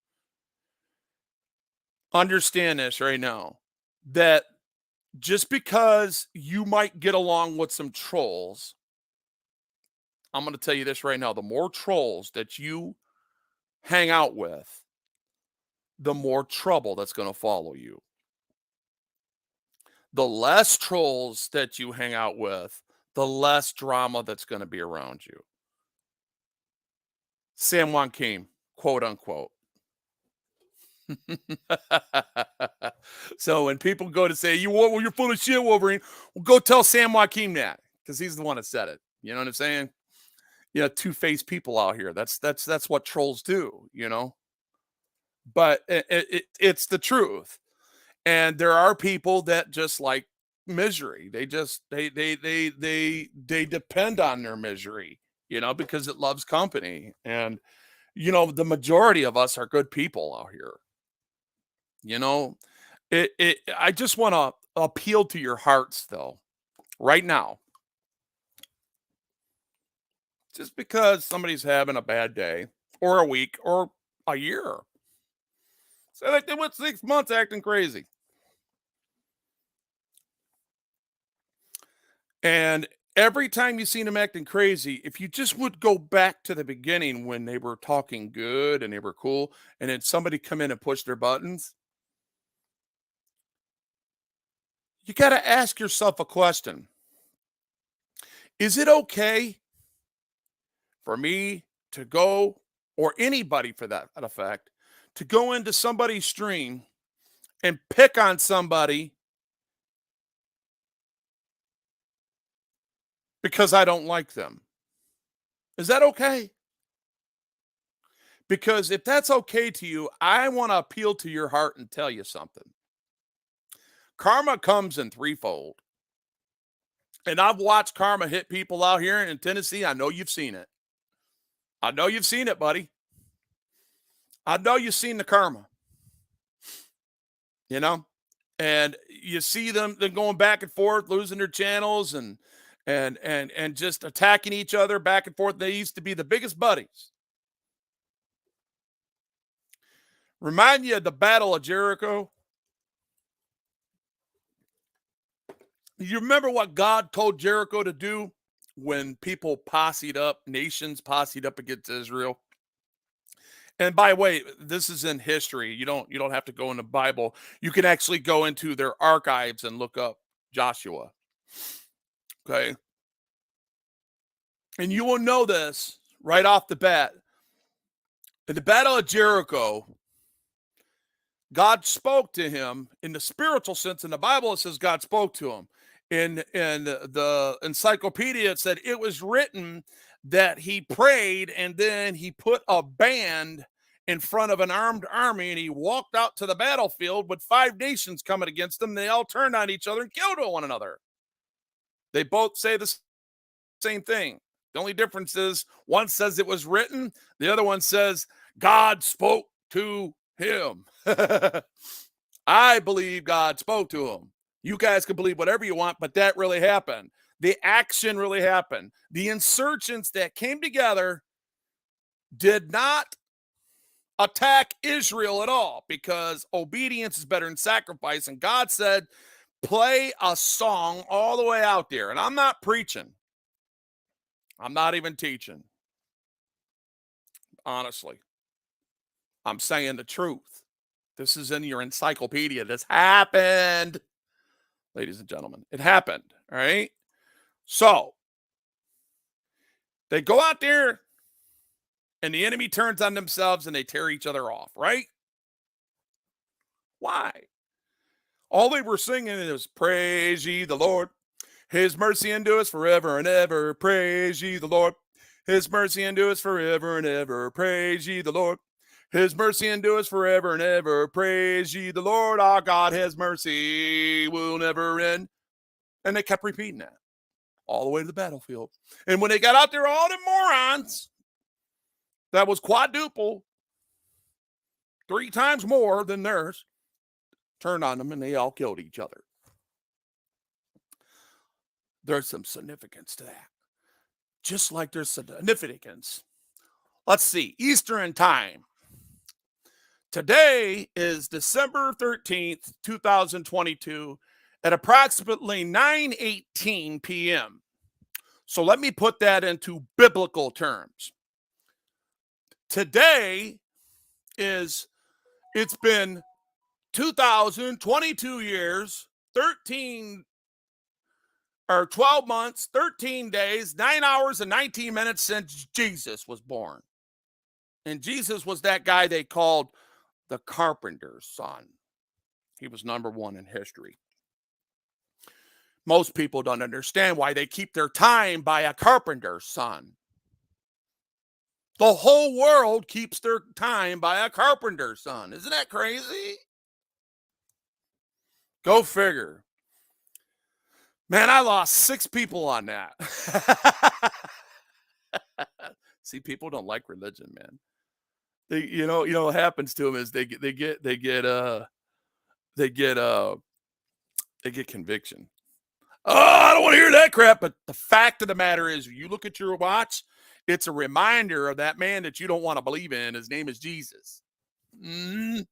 understand this right now, that just because you might get along with some trolls, I'm going to tell you this right now, the more trolls that you hang out with, the more trouble that's going to follow you. The less trolls that you hang out with, the less drama that's going to be around you. San Juan King, quote unquote. So when people go to say you're full of shit, Wolverine, well, go tell Sam Joaquin that because he's the one that said it. You know what I'm saying? Two-faced people out here. That's what trolls do. But it's the truth. And there are people that just like misery. They depend on their misery, because it loves company. And the majority of us are good people out here. You know, I just want to appeal to your hearts though, right now. Just because somebody's having a bad day or a week or a year. So like they went 6 months acting crazy. And every time you seen them acting crazy, if you just would go back to the beginning when they were talking good and they were cool, and then somebody come in and push their buttons, you got to ask yourself a question. Is it okay for me to go, or anybody for that effect, to go into somebody's stream and pick on somebody because I don't like them? Is that okay? Because if that's okay to you, I want to appeal to your heart and tell you something. Karma comes in threefold. And I've watched karma hit people out here in Tennessee. I know you've seen it. I know you've seen it, buddy. I know you've seen the karma, you know? And you see them going back and forth, losing their channels and just attacking each other back and forth. They used to be the biggest buddies. Remind you of the Battle of Jericho? You remember what God told Jericho to do when people posseed up, nations posseed up against Israel? And by the way, this is in history. You don't have to go in the Bible. You can actually go into their archives and look up Joshua. Okay? And you will know this right off the bat. In the Battle of Jericho, God spoke to him in the spiritual sense. In the Bible, it says God spoke to him. In the encyclopedia, it said it was written that he prayed and then he put a band in front of an armed army and he walked out to the battlefield with 5 nations coming against them. They all turned on each other and killed one another. They both say the same thing. The only difference is one says it was written, the other one says God spoke to him. I believe God spoke to him. You guys can believe whatever you want, but that really happened. The action really happened. The insurgents that came together did not attack Israel at all because obedience is better than sacrifice. And God said, play a song all the way out there. And I'm not preaching. I'm not even teaching. Honestly, I'm saying the truth. This is in your encyclopedia. This happened, ladies and gentlemen. It happened. All right. So they go out there and the enemy turns on themselves and they tear each other off, right? Why? All they were singing is praise ye the Lord. His mercy endures forever and ever. Praise ye the Lord. His mercy endures forever and ever. Praise ye the Lord. His mercy endures forever and ever. Praise ye the Lord. Our God, his mercy will never end. And they kept repeating that all the way to the battlefield. And when they got out there, all the morons, that was quadruple, 3 times more than theirs, turned on them and they all killed each other. There's some significance to that. Just like there's significance. Let's see, Eastern time. Today is December 13th, 2022 at approximately 9:18 p.m. So let me put that into biblical terms. Today it's been 2022 years, 13 or 12 months, 13 days, 9 hours and 19 minutes since Jesus was born. And Jesus was that guy they called the carpenter's son. He was number 1 in history. Most people don't understand why they keep their time by a carpenter's son. The whole world keeps their time by a carpenter's son. Isn't that crazy? Go figure. Man, I lost 6 people on that. See, people don't like religion, man. They what happens to them is they get, they get conviction. "Oh, I don't wanna hear that crap," but the fact of the matter is, you look at your watch, it's a reminder of that man that you don't wanna believe in, his name is Jesus. Mhm.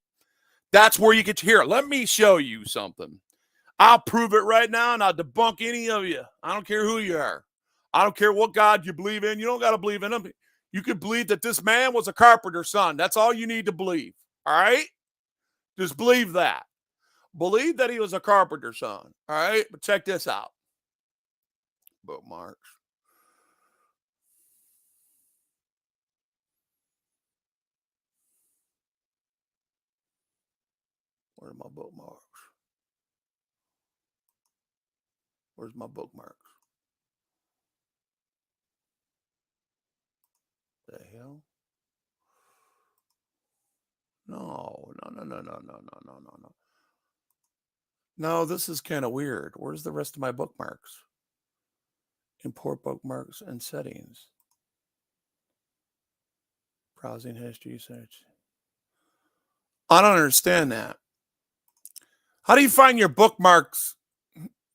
That's where you get to hear it. Let me show you something. I'll prove it right now, and I'll debunk any of you. I don't care who you are. I don't care what God you believe in. You don't got to believe in him. You could believe that this man was a carpenter's son. That's all you need to believe. All right? Just believe that. Believe that he was a carpenter's son. All right? But check this out. Bookmarks. Where are my bookmarks? Where's my bookmarks? The hell? No, no, no, no, no, no, no, no, no, no. No, this is kind of weird. Where's the rest of my bookmarks? Import bookmarks and settings. Browsing history search. I don't understand that. How do you find your bookmarks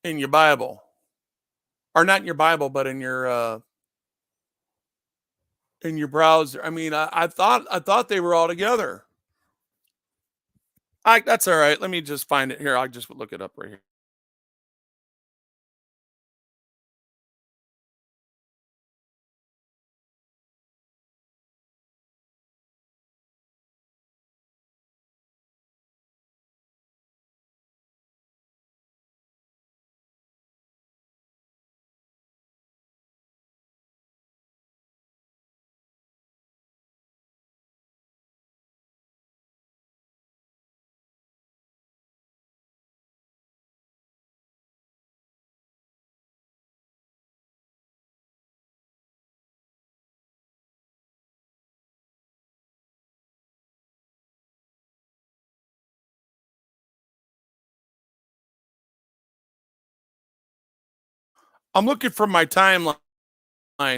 in your Bible? Or not in your Bible, but in your browser. I mean, I thought they were all together. That's all right. Let me just find it here. I'll just look it up right here. I'm looking for my timeline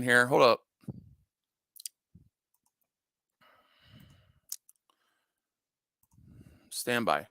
here. Hold up. Stand by.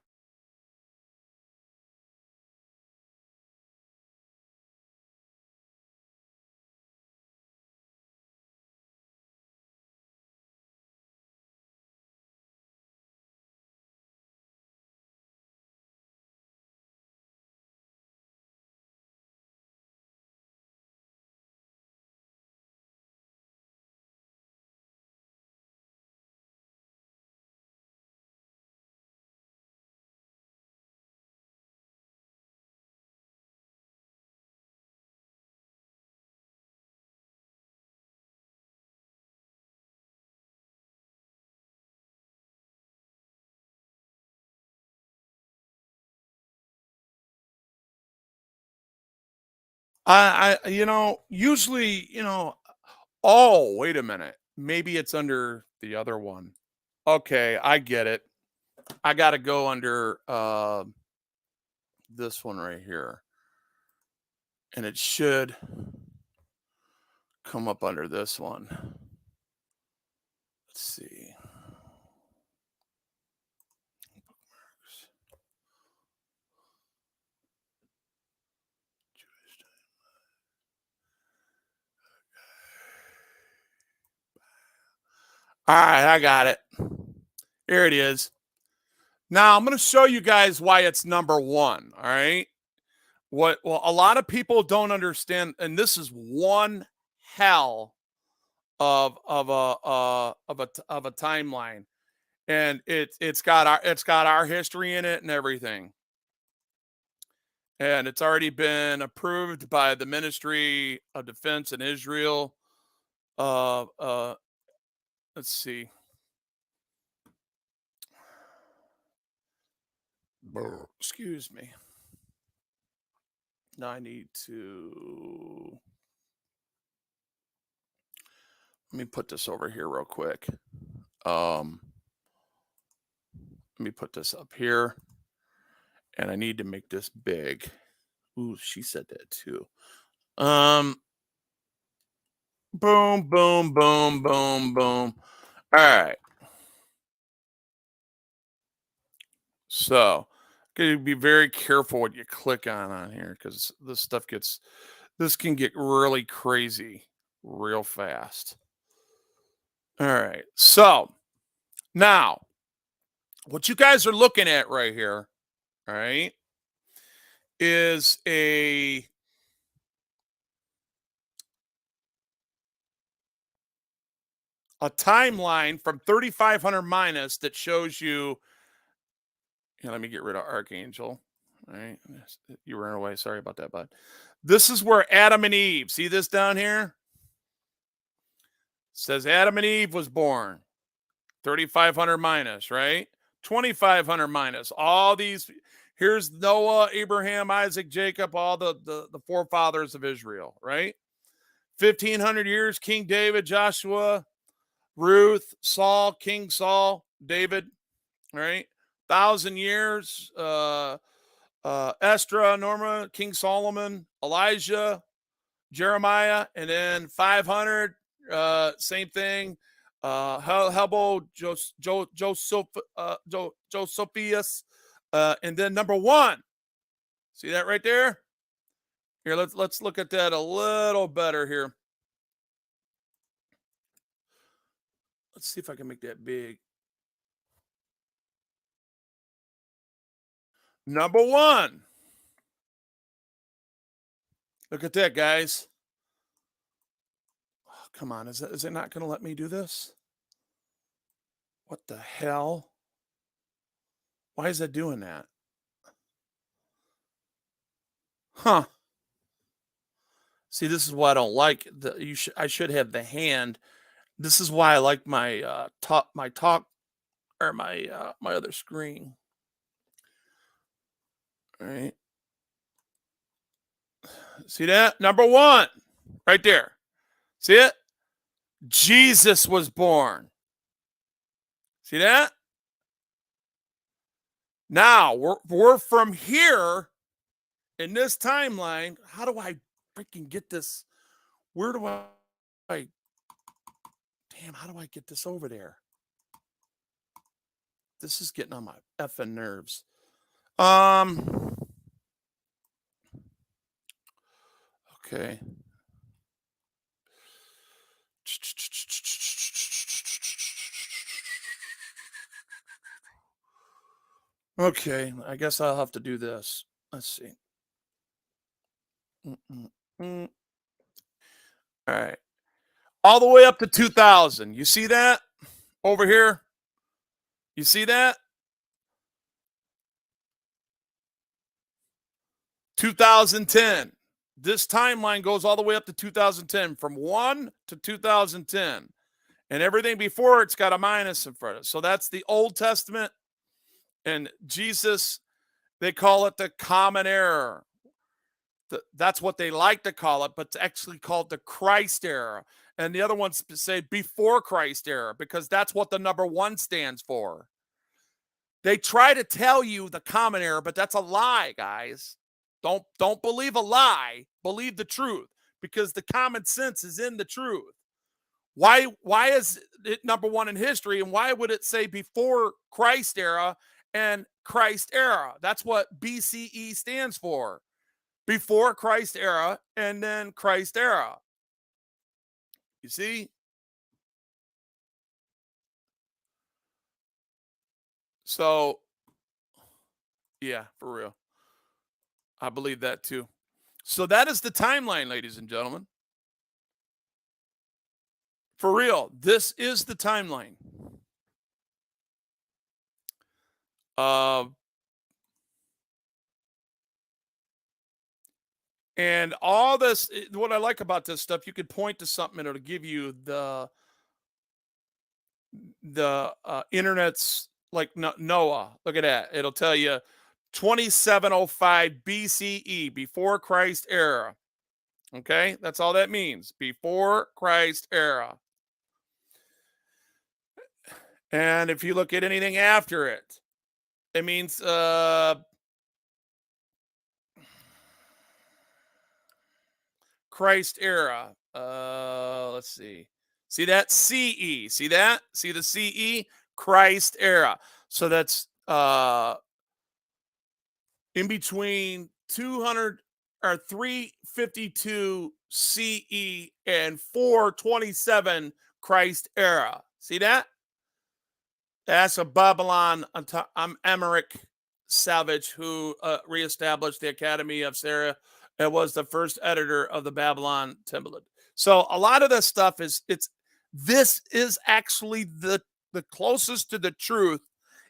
Usually, oh, wait a minute. Maybe it's under the other one. Okay, I get it. I got to go under this one right here. And it should come up under this one. Let's see. All right, I got it. Here it is. Now I'm going to show you guys why it's number one. All right. Well, a lot of people don't understand, and this is one hell of a timeline, and it's got our history in it and everything, and it's already been approved by the Ministry of Defense in Israel. Uh, uh, let's see. Excuse me. Now I need to let me put this over here real quick. Let me put this up here. And I need to make this big. Ooh, she said that too. Boom, boom, boom, boom, boom. All right. So, gotta be very careful what you click on here because this can get really crazy real fast. All right. So now, what you guys are looking at right here, all right, is a timeline from 3500 minus that shows you. Here, let me get rid of Archangel. All right. You ran away. Sorry about that, bud. This is where Adam and Eve, see this down here? It says Adam and Eve was born. 3500 minus, right? 2500 minus. All these, here's Noah, Abraham, Isaac, Jacob, all the forefathers of Israel, right? 1500 years, King David, Joshua, Ruth, Saul, King Saul, David, right? 1,000 years, Estra, Norma, King Solomon, Elijah, Jeremiah, and then 500, same thing. Helbo, Josephius, and then number one. See that right there? Here, let's look at that a little better here. Let's see if I can make that big. Number one. Look at that, guys. Oh, come on, is it not going to let me do this? What the hell? Why is it doing that? Huh. See, this is why I don't like I should have the hand. This is why I like my talk or my other screen. All right. See that? Number one. Right there. See it? Jesus was born. See that? Now, we're from here in this timeline. How do I freaking get this? Where do I damn, how do I get this over there? This is getting on my effing nerves. Okay. Okay, I guess I'll have to do this. Let's see. All right. All the way up to 2000. You see that over here? You see that? 2010. This timeline goes all the way up to 2010, from 1 to 2010. And everything before it's got a minus in front of it. So that's the Old Testament. And Jesus, they call it the common era. That's what they like to call it, but it's actually called the Christ era. And the other ones say before Christ era, because that's what the number one stands for. They try to tell you the common era, but that's a lie, guys. Don't believe a lie. Believe the truth, because the common sense is in the truth. Why is it number one in history, and why would it say before Christ era and Christ era? That's what BCE stands for. Before Christ era and then Christ era. You see? So, yeah, for real. I believe that too. So that is the timeline, ladies and gentlemen. For real, this is the timeline. Uh, and all this, what I like about this stuff, you could point to something and it'll give you the internet's like Noah. Look at that. It'll tell you 2705 BCE, before Christ era. Okay, that's all that means. Before Christ era. And if you look at anything after it, it means Christ era. Let's see. See that? CE. See that? See the CE? Christ era. So that's in between 200 or 352 CE and 427 Christ era. See that? That's a Babylon. I'm Emmerich Savage, who reestablished the Academy of Sarah and was the first editor of the Babylon Talmud. So a lot of this stuff this is actually the closest to the truth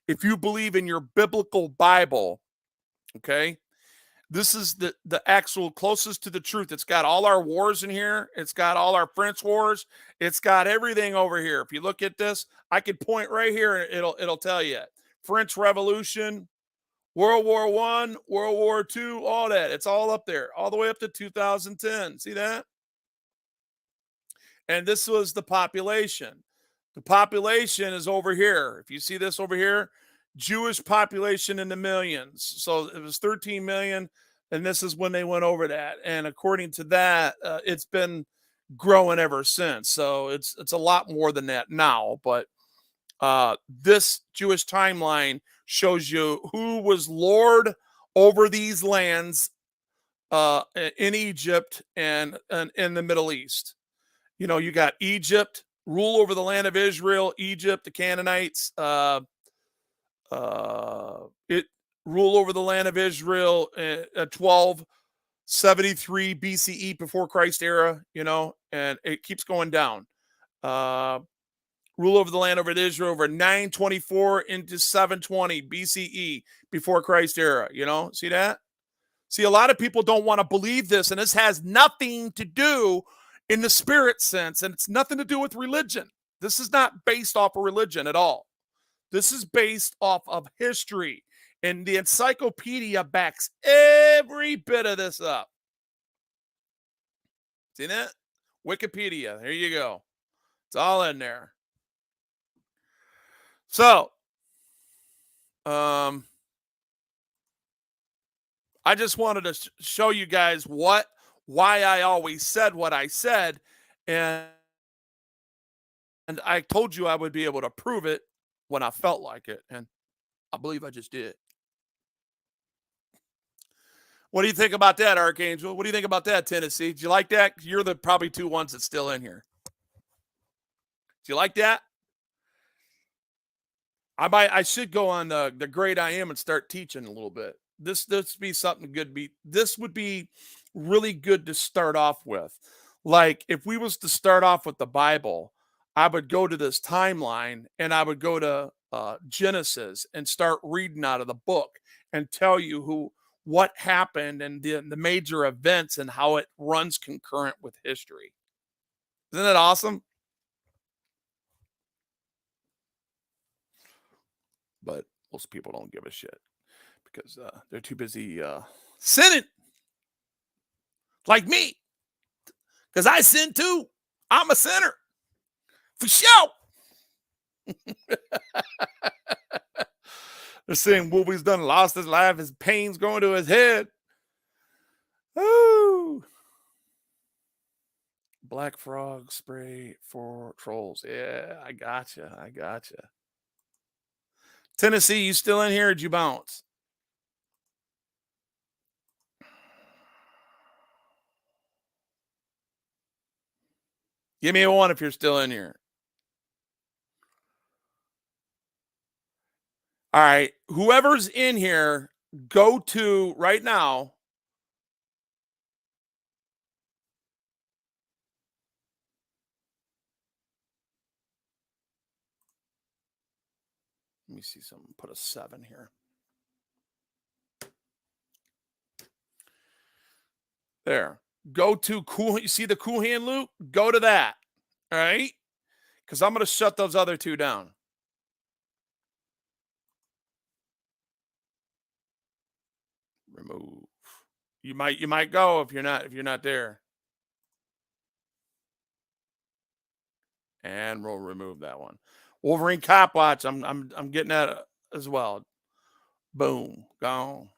if you believe in your biblical Bible. Okay, this is the actual closest to the truth. It's got all our wars in here. It's got all our French wars. It's got everything over here. If you look at this, I could point right here and it'll tell you French Revolution, World War I, World War II, all that. It's all up there, all the way up to 2010. See that? And this was the population. The population is over here. If you see this over here, Jewish population in the millions. So it was 13 million, and this is when they went over that. And according to that, it's been growing ever since. So it's a lot more than that now. But this Jewish timeline shows you who was Lord over these lands in Egypt and in the Middle East. You know, you got Egypt, rule over the land of Israel, Egypt, the Canaanites, it rule over the land of Israel at 1273 BCE before Christ era, you know, and it keeps going down. Rule over the land over Israel over 924 into 720 BCE before Christ era, you know, see that? See, a lot of people don't want to believe this, and this has nothing to do in the spirit sense, and it's nothing to do with religion. This is not based off of religion at all. This is based off of history, and the encyclopedia backs every bit of this up. See that? Wikipedia. There you go. It's all in there. So, I just wanted to show you guys why I always said what I said, and I told you I would be able to prove it when I felt like it, and I believe I just did. What do you think about that, Archangel? What do you think about that, Tennessee? Do you like that? You're the probably two ones that's still in here. Do you like that? I should go on the Great I Am and start teaching a little bit. This be something good. This would be really good to start off with. Like if we was to start off with the Bible, I would go to this timeline and I would go to Genesis and start reading out of the book and tell you what happened and the major events and how it runs concurrent with history. Isn't that awesome? But most people don't give a shit because they're too busy sinning like me. Because I sin too. I'm a sinner. For sure. They're saying Wolvie's done lost his life. His pain's going to his head. Ooh. Black frog spray for trolls. Yeah, I gotcha. Tennessee, you still in here or did you bounce? Give me a one if you're still in here. All right. Whoever's in here, go to right now. Let me see something. Put a 7 here. There. Go to cool. You see the cool hand loop? Go to that. All right. Because I'm going to shut those other two down. Remove. You might go if you're not there. And we'll remove that one. Wolverine Cop Watch. I'm getting that as well. Boom. Gone.